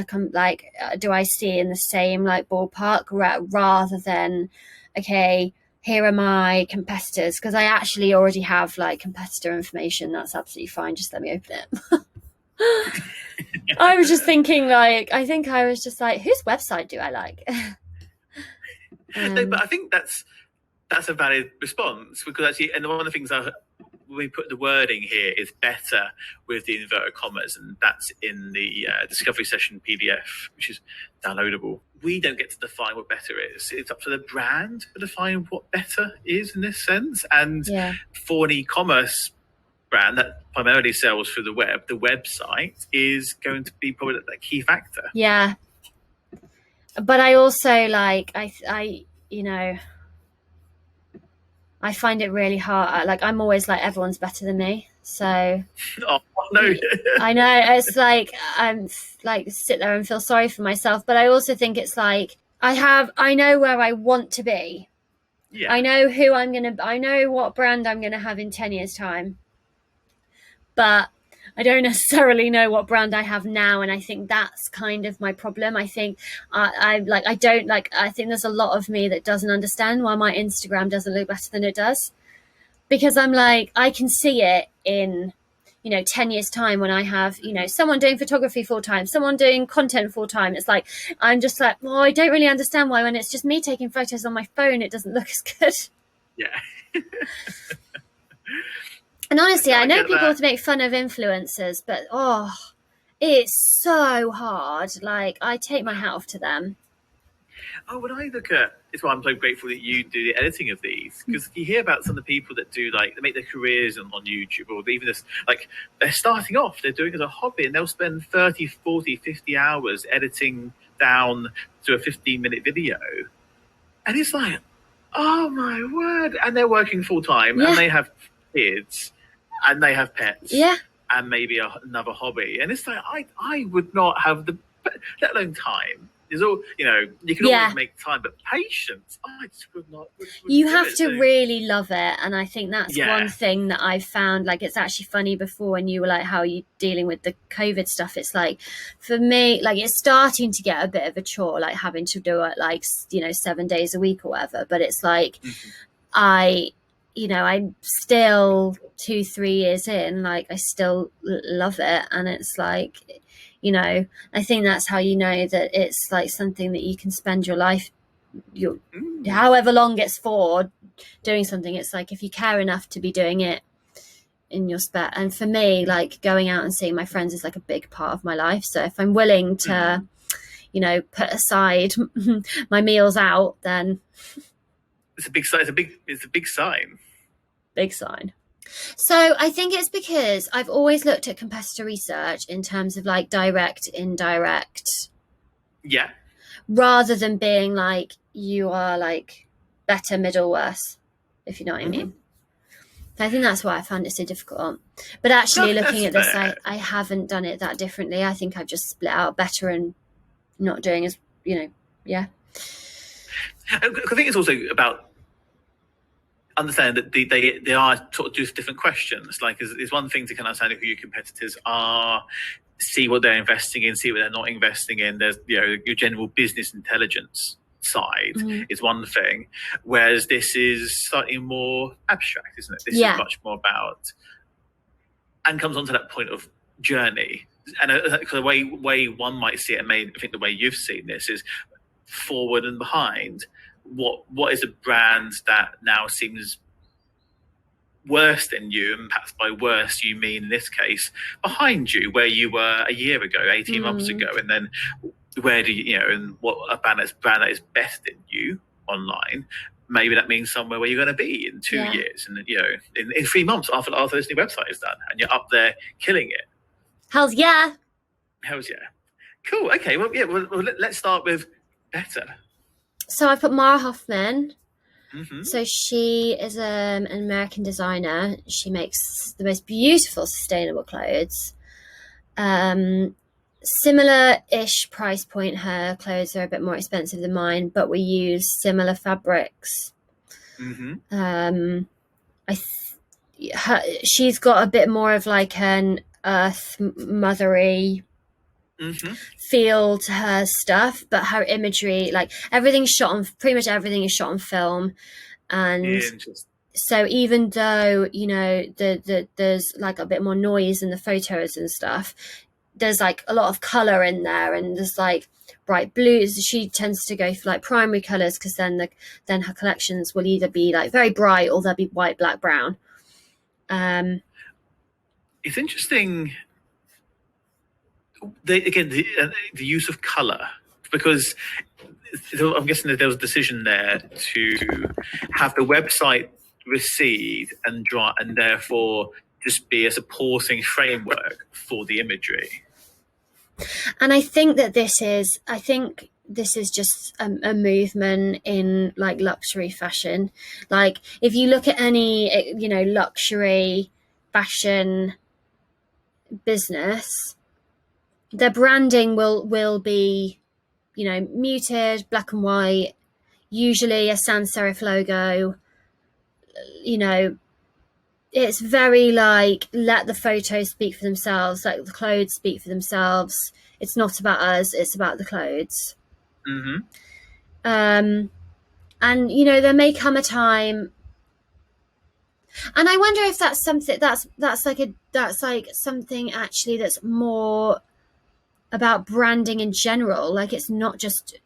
do I see in the same like ballpark, rather than, okay, here are my competitors, because I actually already have like competitor information. That's absolutely fine. Just let me open it. I was just thinking I was just like, whose website do I like? No, but I think that's a valid response, because actually, and one of the things we put the wording here is better with the inverted commas, and that's in the discovery session PDF, which is downloadable. We don't get to define what better is. It's up to the brand to define what better is in this sense. And for an e-commerce brand that primarily sells through the web, the website is going to be probably that key factor. Yeah. But I also I find it really hard. I'm always like, everyone's better than me. So. Oh, no. I know, it's like I'm like sit there and feel sorry for myself, but I also think it's like I know where I want to be. Yeah. I know I know what brand I'm gonna have in 10 years time, but I don't necessarily know what brand I have now, and I think that's kind of my problem. I think I think there's a lot of me that doesn't understand why my Instagram doesn't look better than it does, because I'm like, I can see it in 10 years time when I have someone doing photography full time, someone doing content full time. It's like I'm just like, well, I don't really understand why when it's just me taking photos on my phone it doesn't look as good. Yeah. And honestly, I know people that. make fun of influencers, but it's so hard. Like, I take my hat off to them. Oh, when I look at, it's why I'm so grateful that you do the editing of these, because you hear about some of the people that do, like, they make their careers on YouTube, or even this, like, they're starting off, they're doing it as a hobby, and they'll spend 30, 40, 50 hours editing down to a 15-minute video. And it's like, oh my word. And they're working full time, Yeah. and they have kids, and they have pets. Yeah. And maybe another hobby. And it's like, I would not have let alone time. There's all, you can always make time, but patience, I just would not. You have to really love it. And I think that's Yeah. one thing that I've found, like, it's actually funny before when you were like, how are you dealing with the COVID stuff? It's like, for me, like, it's starting to get a bit of a chore, like having to do it like, 7 days a week or whatever. But it's like, I'm still 2-3 years in, like, I still love it. And it's like, I think that's how you know that it's like something that you can spend your life, however long it's for, doing something. It's like, if you care enough to be doing it in your spare. And for me, like, going out and seeing my friends is like a big part of my life. So if I'm willing to, put aside my meals out, then it's a big sign. It's a big sign. Big sign. So I think it's because I've always looked at competitor research in terms of like direct, indirect. Yeah. Rather than being like, you are like better, middle, worse, if you know what I mean. I think that's why I found it so difficult. But actually looking at this, I haven't done it that differently. I think I've just split out better and not doing as, yeah. I think it's also about understand that they are sort of just different questions. Like, it's one thing to kind of understand who your competitors are, see what they're investing in, see what they're not investing in. There's your general business intelligence side is one thing, whereas this is slightly more abstract, isn't it? This is much more about, and comes on to that point of journey. And the way one might see it, and I think the way you've seen this is forward and behind. What is a brand that now seems worse than you, and perhaps by worse you mean in this case behind you, where you were a year ago, 18 months ago, and then where do and what a brand that is better than you online, maybe that means somewhere where you're going to be in 2 years, and in 3 months after this new website is done, and you're up there killing it. Hells yeah. Cool. Okay, well, let's start with better. So I've put Mara Hoffman. So she is an American designer. She makes the most beautiful sustainable clothes. Similar-ish price point. Her clothes are a bit more expensive than mine, but we use similar fabrics. She's got a bit more of like an earth mothery feel to her stuff, but her imagery, like pretty much everything is shot on film. And so even though there's like a bit more noise in the photos and stuff, there's like a lot of color in there, and there's like bright blues. She tends to go for like primary colors, because then her collections will either be like very bright or they'll be white, black, brown. It's interesting. The use of color, because I'm guessing that there was a decision there to have the website recede and therefore just be a supporting framework for the imagery. And I think this is just a movement in like luxury fashion. Like, if you look at any luxury fashion business, their branding will be, you know, muted, black and white, usually a sans serif logo. You know, it's very like, let the photos speak for themselves, let the clothes speak for themselves. It's not about us, it's about the clothes. And you know, there may come a time, and I wonder if that's something that's like something actually that's more about branding in general. Like, it's not just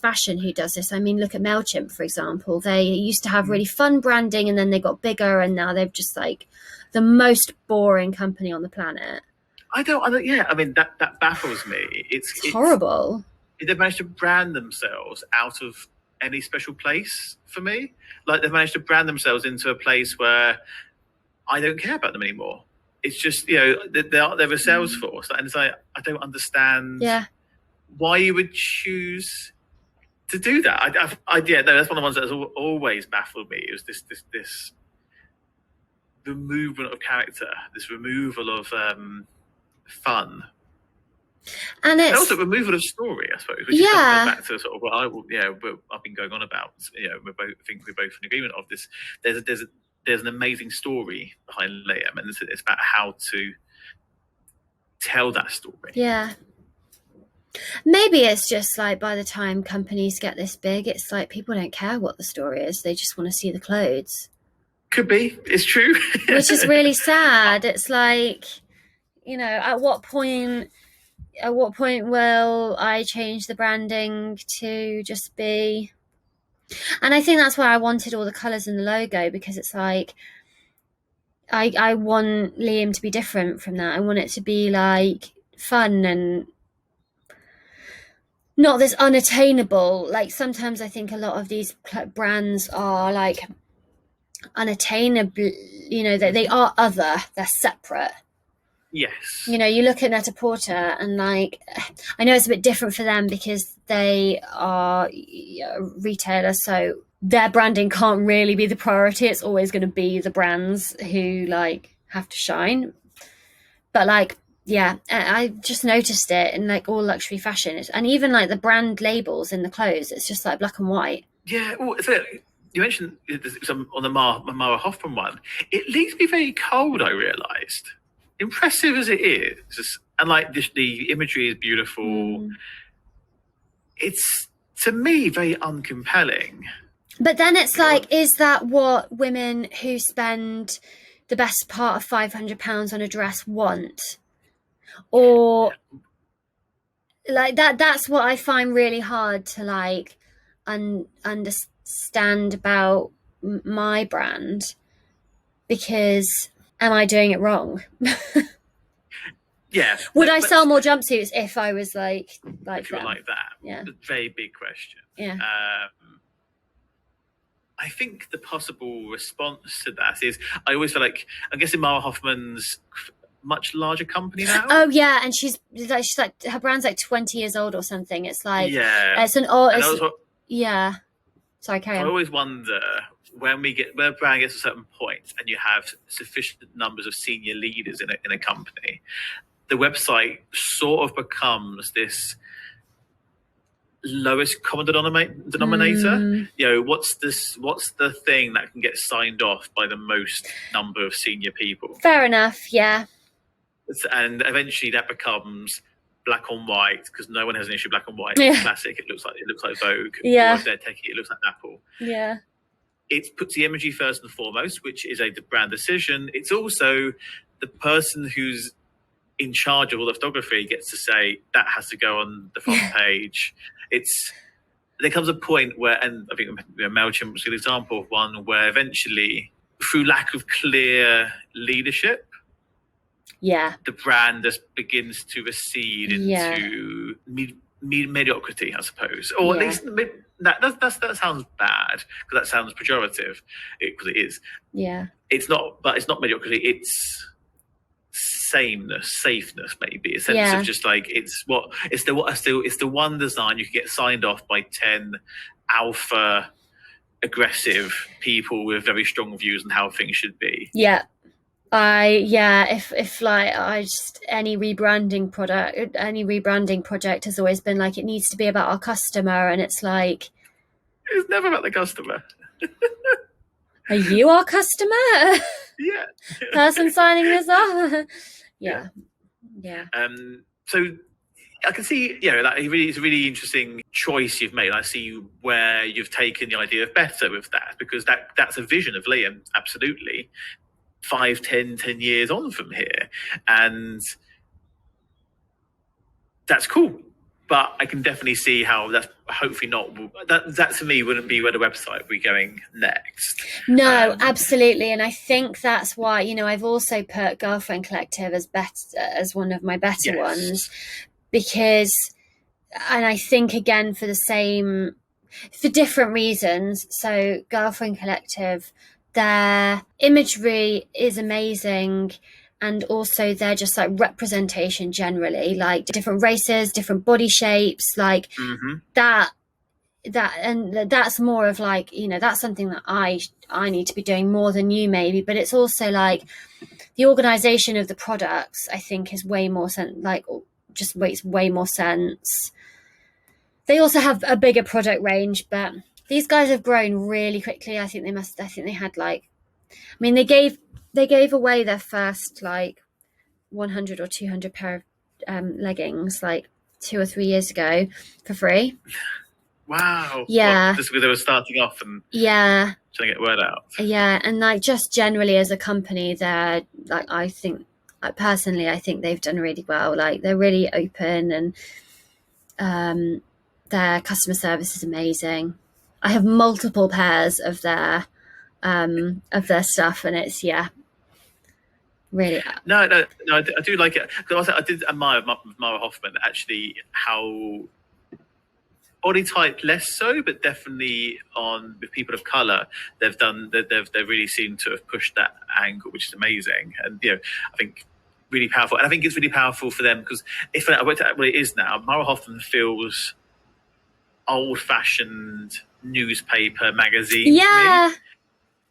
fashion who does this. I mean, look at MailChimp, for example. They used to have really fun branding, and then they got bigger, and now they've just like the most boring company on the planet. I don't. Yeah, I mean that baffles me. It's horrible. They've managed to brand themselves out of any special place for me. Like, they've managed to brand themselves into a place where I don't care about them anymore. It's just, you know, they're a sales force, and it's like, I don't understand why you would choose to do that. Yeah, no, that's one of the ones that's always baffled me. Is this removal of character, this removal of fun, and also removal of story, I suppose. Which goes back to sort of what I've been going on about. You know, I think we're both in agreement of this. There's an amazing story behind Leim, and it's about how to tell that story. Yeah. Maybe it's just like, by the time companies get this big, it's like people don't care what the story is. They just want to see the clothes. Could be. It's true. Which is really sad. It's like, you know, at what point will I change the branding to just be... And I think that's why I wanted all the colours in the logo, because it's like, I want Liam to be different from that. I want it to be like fun and not this unattainable. Like, sometimes I think a lot of these brands are like unattainable, you know, they are other, they're separate. Yes. You know, you look at Net-a-Porter, and like, I know it's a bit different for them because they are a retailer, so their branding can't really be the priority. It's always going to be the brands who like have to shine. But like, yeah, I just noticed it in like all luxury fashion, and even like the brand labels in the clothes, it's just like black and white. Yeah. Well, so you mentioned on the Mara Hoffman one. It leaves me very cold, I realised. Impressive as it is, and like the imagery is beautiful. It's, to me, very uncompelling. But then it's like, is that what women who spend the best part of £500 on a dress want? Or like that's what I find really hard to like understand about my brand, because am I doing it wrong? Yeah. Would I sell more jumpsuits if I was like if you were like that? Yeah. Very big question. Yeah. I think the possible response to that is, I always feel like, I'm guessing Mara Hoffman's much larger company now. Oh yeah, and she's like her brand's like 20 years old or something. It's like, yeah, it's an yeah. Sorry, carry on. I always wonder, when a brand gets to a certain point and you have sufficient numbers of senior leaders in a company, the website sort of becomes this lowest common denominator. You know, what's the thing that can get signed off by the most number of senior people? Fair enough. Yeah. And eventually that becomes black on white, because no one has an issue black and white. It's classic. It looks like Vogue. Yeah. Or if they're techie, it looks like Apple. Yeah. It puts the imagery first and foremost, which is a brand decision. It's also the person who's in charge of all the photography gets to say that has to go on the front page. There comes a point where, and I think MailChimp was an example of one where eventually, through lack of clear leadership, the brand just begins to recede into mediocrity, I suppose, or at least that sounds bad, because that sounds pejorative, because it is. Yeah, it's not, but it's not mediocrity. It's safeness, maybe a sense of just like, it's the one design you can get signed off by 10 alpha aggressive people with very strong views on how things should be. Yeah. if like I just any rebranding project has always been like it needs to be about our customer, and it's like, It's never about the customer. are you our customer? Yeah. Person signing this off? Yeah. So I can see, that it's a really interesting choice you've made. I see where you've taken the idea of better with that, because that's a vision of Liam, absolutely. 5, 10 years on from here, and that's cool. But I can definitely see how that's hopefully not that to me wouldn't be where the website would be going next. No, absolutely. And I think that's why, I've also put Girlfriend Collective as one of my better ones, because, and I think again for different reasons. So Girlfriend Collective, their imagery is amazing, and also they're just like representation generally, like different races, different body shapes, like that, and that's more of like, that's something that I need to be doing more than you maybe, but it's also like the organization of the products I think is way more just makes way more sense. They also have a bigger product range, but these guys have grown really quickly. I think they had like, I mean, they gave away their first like 100 or 200 pair of leggings like 2 or 3 years ago for free. Wow. Yeah. Just because they were starting off and trying to get word out. Yeah, and like just generally as a company, they're like, I think they've done really well. Like they're really open, and their customer service is amazing. I have multiple pairs of their stuff, and it's really. No, I do like it, because I did admire Mara Hoffman, actually, how body type less so, but definitely with people of color, they've really seemed to have pushed that angle, which is amazing. And I think really powerful, and I think it's really powerful for them, because if I worked out what it is now, Mara Hoffman feels old-fashioned newspaper magazine to me,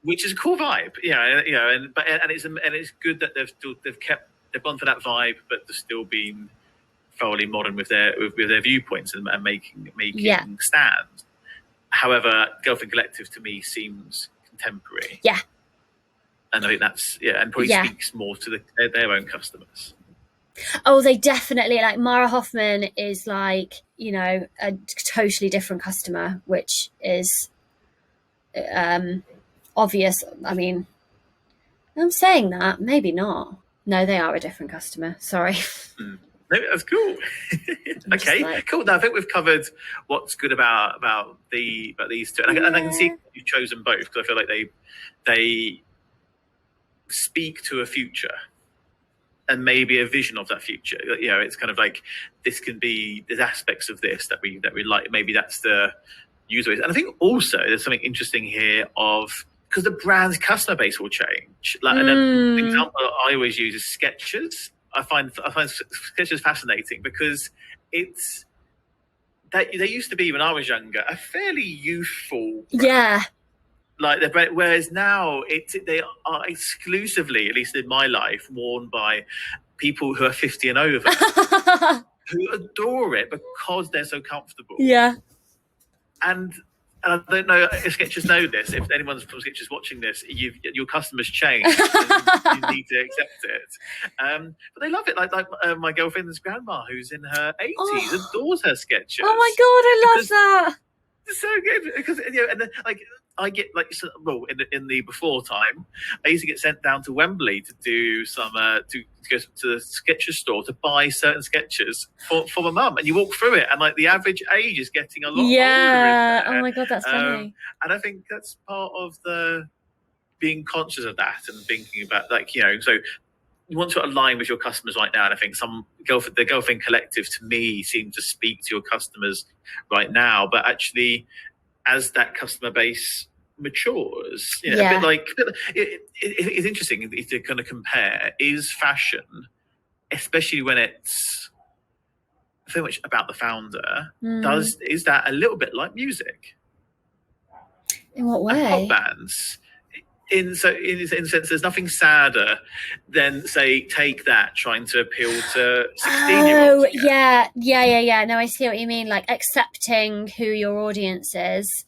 which is a cool vibe, and it's good that they've gone for that vibe, but they've still been thoroughly modern with their viewpoints and making stands. However, Girlfriend Collective to me seems contemporary. Yeah. And I think that's and probably speaks more to their own customers. Oh, they definitely, like Mara Hoffman is like, a totally different customer, which is obvious. I mean, I'm saying that, maybe not. No, they are a different customer. Sorry. No, that's cool. Okay, cool. Now I think we've covered what's good about these two, and I can see you've chosen both, because I feel like they speak to a future and maybe a vision of that future. It's kind of like there's aspects of this that we like. Maybe that's the user base, and I think also there's something interesting here because the brand's customer base will change. Like an example I always use is Skechers. I find Skechers fascinating, because it's that they used to be, when I was younger, a fairly youthful brand. Yeah. Like whereas now they are exclusively, at least in my life, worn by people who are 50 and over, who adore it because they're so comfortable. Yeah. And I don't know if Skechers know this. If anyone's from Skechers watching this, your customers change. You need to accept it. But they love it. Like my girlfriend's grandma, who's in her 80s, adores her Skechers. Oh my god, I love that. It's so good, because and then, like, I get in the before time, I used to get sent down to Wembley to do some to go to the Skechers store to buy certain Skechers for my mum, and you walk through it, and like the average age is getting a lot older in there. Oh my god, that's funny. And I think that's part of the being conscious of that and thinking about, like, so you want to align with your customers right now, and I think the Girlfriend Collective to me seem to speak to your customers right now, but actually as that customer base matures, a bit like it's interesting to kind of compare, is fashion, especially when it's so much about the founder, is that a little bit like music? In what way? And pop bands, in a sense, there's nothing sadder than, say, Take That trying to appeal to 16-year-olds. Oh, yeah. No, I see what you mean. Like accepting who your audience is.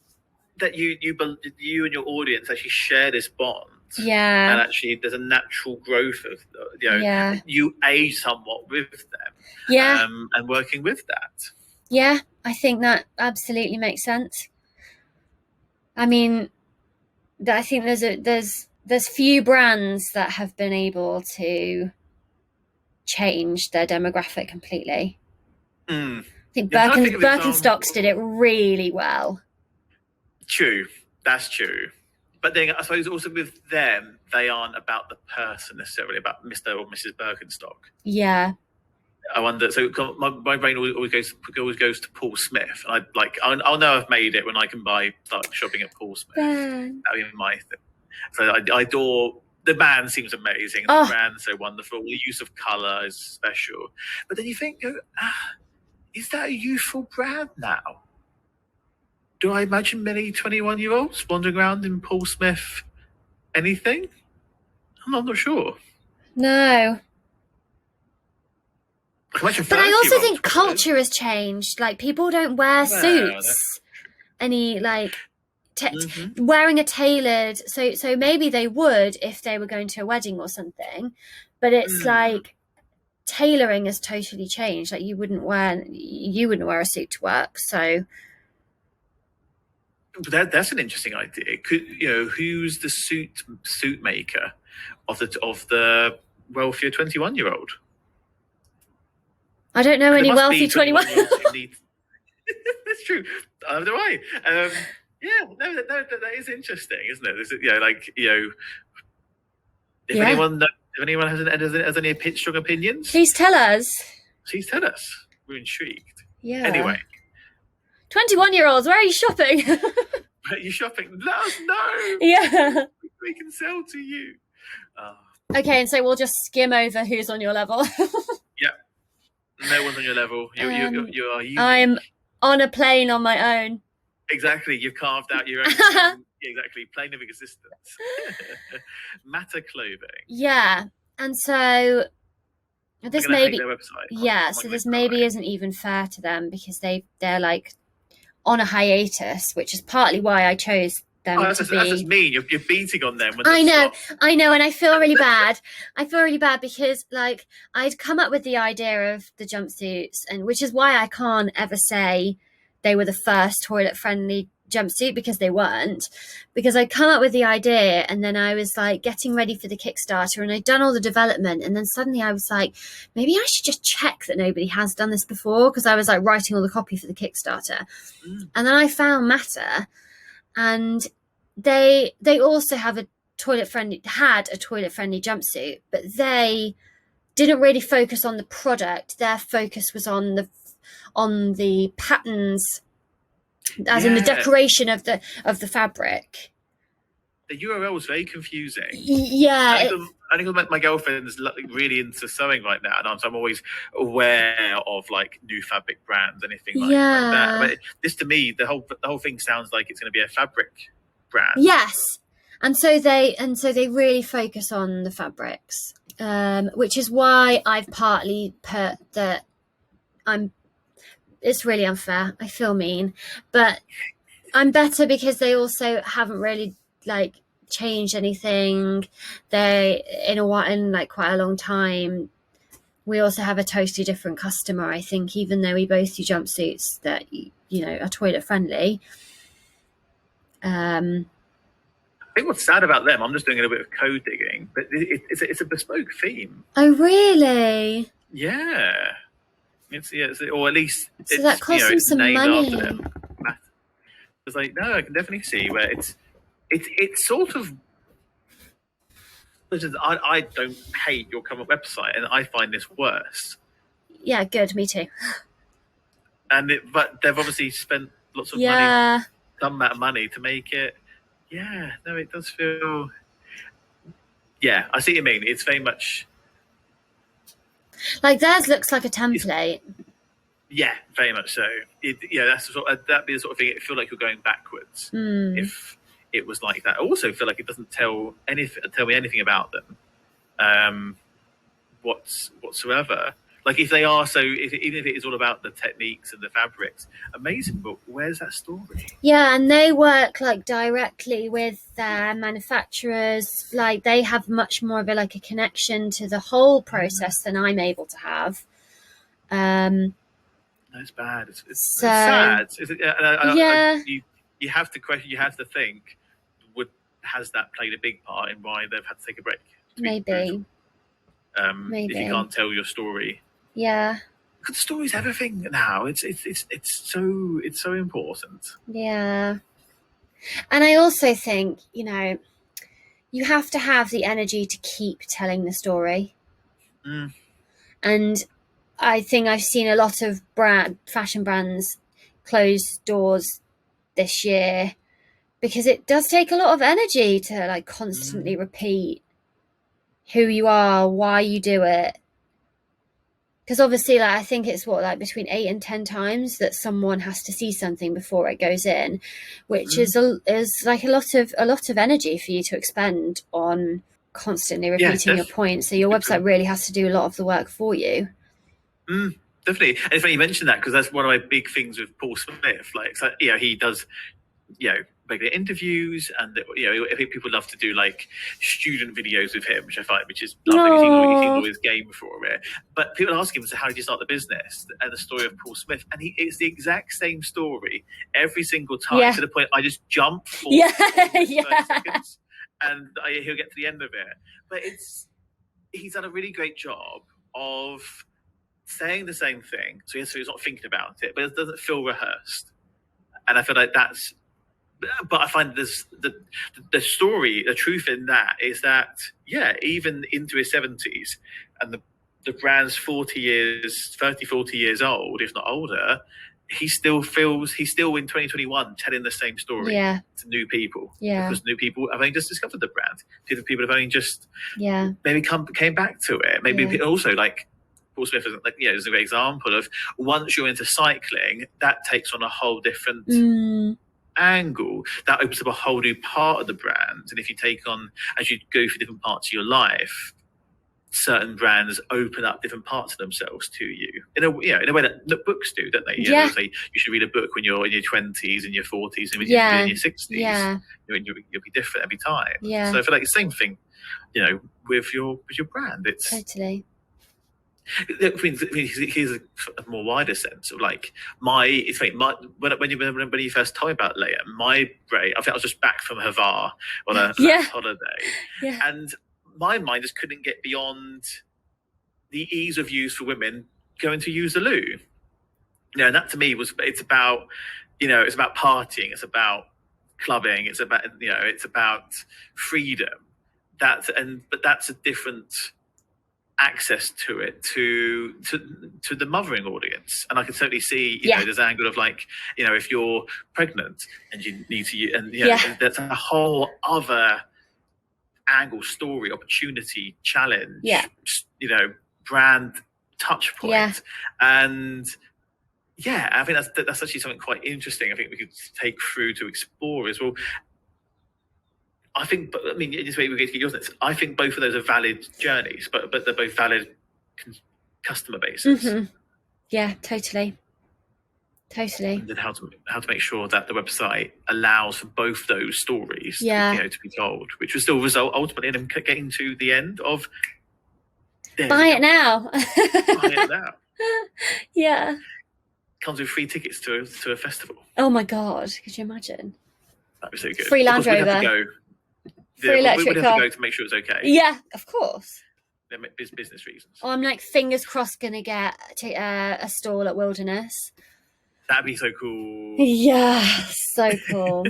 That you and your audience actually share this bond. Yeah. And actually, there's a natural growth of, you age somewhat with them. Yeah. And working with that. Yeah, I think that absolutely makes sense. I mean, I think there's few brands that have been able to change their demographic completely. I think Birkenstocks did it really well. True, that's true. But then I suppose also with them, they aren't about the person necessarily, about Mr. or Mrs. Birkenstock. Yeah. I wonder. So my brain always goes to Paul Smith. And I'll know I've made it when I can start shopping at Paul Smith. That'll be my thing. So I adore the band. Seems amazing. The brand's so wonderful. The use of color is special. But then you think, is that a youthful brand now? Do I imagine many 21-year-olds wandering around in Paul Smith anything? I'm not sure. No. But I also think culture has changed. Like, people don't wear suits. Any, like, wearing a tailored... So maybe they would if they were going to a wedding or something. But it's like... Tailoring has totally changed. Like, you wouldn't wear a suit to work, so... That's an interesting idea. Who's the suit maker of the wealthier 21-year-old? I don't know any wealthy 21. That's true. Either way. That is interesting, isn't it? If anyone has any strong opinions, please tell us. We're intrigued. Yeah. Anyway. 21-year-olds, where are you shopping? Where are you shopping? Let us know. Yeah. We can sell to you. Okay, and so we'll just skim over who's on your level. Yeah. No one's on your level. You are unique. I'm on a plane on my own. Exactly. You've carved out your own exactly plane of existence. Matter Clothing. Yeah. And so this maybe this maybe isn't even fair to them, because they're like on a hiatus, which is partly why I chose them to be. That's just mean. You're beating on them. I know, and I feel really bad. I feel really bad because, like, I'd come up with the idea of the jumpsuits, and which is why I can't ever say they were the first toilet-friendly jumpsuit, because they weren't. Because I'd come up with the idea, and then I was like getting ready for the Kickstarter, and I'd done all the development, and then suddenly I was like, maybe I should just check that nobody has done this before, because I was like writing all the copy for the Kickstarter. And then I found Matter, and they also had a toilet-friendly jumpsuit, but they didn't really focus on the product. Their focus was on the patterns, as in the decoration of the fabric. The URL was very confusing. Yeah. I think my girlfriend's really into sewing right now, and I'm always aware of like new fabric brands, anything like that. But this, to me, the whole thing sounds like it's going to be a fabric brand. Yes, and so they really focus on the fabrics, which is why I've partly put that it's really unfair. I feel mean, but I'm better because they also haven't really like changed anything. They in like quite a long time. We also have a totally different customer, I think, even though we both do jumpsuits that are toilet friendly. I think what's sad about them, I'm just doing a little bit of code digging, but it's a bespoke theme. Oh, really? Yeah. Or at least so that costs them some money. It's like, no, I can definitely see where it's sort of. I don't hate your current website, and I find this worse. Yeah, good. Me too. But they've obviously spent lots of money, some amount of money to make it. Yeah, no, it does feel. Yeah, I see what you mean. It's very much. Like theirs looks like a template. Yeah, very much so. That'd be the sort of thing. It feels like you're going backwards it was like that. I also feel like it doesn't tell me anything about them whatsoever. Like if they are even if it is all about the techniques and the fabrics, amazing, but where's that story? Yeah, and they work like directly with their manufacturers. Like they have much more of a connection to the whole process than I'm able to have. That's bad. It's So sad. yeah, You have to question. You have to think. Has that played a big part in why they've had to take a break? maybe. If you can't tell your story. Yeah. Because story's everything now. It's so important. Yeah. And I also think, you have to have the energy to keep telling the story. And I think I've seen a lot of fashion brands close doors this year because it does take a lot of energy to constantly repeat who you are, why you do it. Because obviously, I think it's between 8 and 10 times that someone has to see something before it goes in, which is like a lot of energy for you to expend on constantly repeating your point. So your website really has to do a lot of the work for you. Definitely. And it's funny you mentioned that because that's one of my big things with Paul Smith. He does, regular interviews, and I think people love to do student videos with him, which I find is lovely. You see all his game for it. But people ask him, so how did you start the business? And the story of Paul Smith, and it's the exact same story every single time, to the point I just jump for 30 seconds, and he'll get to the end of it. But he's done a really great job of saying the same thing, so he's not thinking about it, but it doesn't feel rehearsed. And I feel like that's. But I find the story, the truth in that is that, even into his 70s, and the brand's 40 years old, if not older, he's still in 2021 telling the same story to new people. Because new people have only just discovered the brand. Different people have only just maybe came back to it. Maybe also Paul Smith is a great example of, once you're into cycling, that takes on a whole different angle, that opens up a whole new part of the brand. And if you take on, as you go through different parts of your life, certain brands open up different parts of themselves to you in a way that books do, don't they? They'll say you should read a book when you're in your 20s and your 40s, and when you're in your 60s, you'll be different every time. So I feel like the same thing, with your brand. It's totally. Here's a more wider sense of when you first told me about Leim, my brain, I think I was just back from Havar on a last holiday, and my mind just couldn't get beyond the ease of use for women going to use the loo. And that to me it's about partying, it's about clubbing, it's about freedom. But that's a different access to it to the mothering audience. And I can certainly see there's an angle of if you're pregnant and you need to, and that's a whole other angle, story, opportunity, challenge, brand touch point. And I think that's actually something quite interesting. I think we could take through to explore as well. I think, but I mean, in this way we get to get yours next. I think both of those are valid journeys, but they're both valid customer bases. Yeah, totally. And then how to make sure that the website allows for both those stories to be told, which will still result ultimately in them getting to the end of buy it now. Buy it now. Yeah. Comes with free tickets to a festival. Oh my God, could you imagine? That'd be so good. Free Land Rover. Free electric car. We'd have to go to make sure it's okay. Yeah, of course. Business reasons. Oh, I'm fingers crossed going to get a stall at Wilderness. That'd be so cool. Yeah, so cool.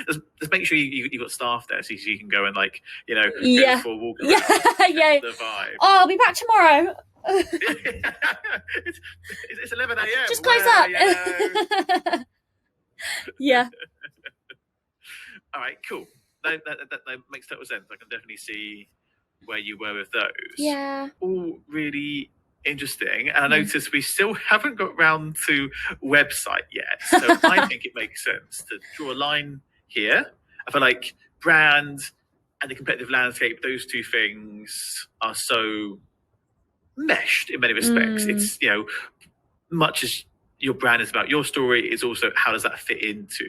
Just make sure you've got staff there so you can go and go for a walk around. The vibe. Oh, I'll be back tomorrow. It's 11 a.m. Just close up. Yeah. All right, cool. That makes total sense. I can definitely see where you were with those. Yeah. All really interesting. And I noticed we still haven't got round to website yet. So I think it makes sense to draw a line here I feel like brand and the competitive landscape, those two things are so meshed in many respects. It's, you know, much as your brand is about your story, is also how does that fit into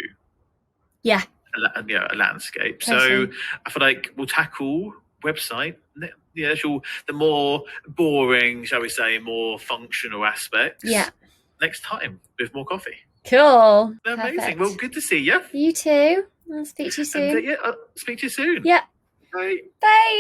a landscape. Totally. So I feel like we'll tackle website, the more boring, shall we say, more functional aspects next time with more coffee. Cool. Amazing. Perfect. Well, good to see you. You too. I'll speak to you soon. And I'll speak to you soon. Yeah. Bye. Bye.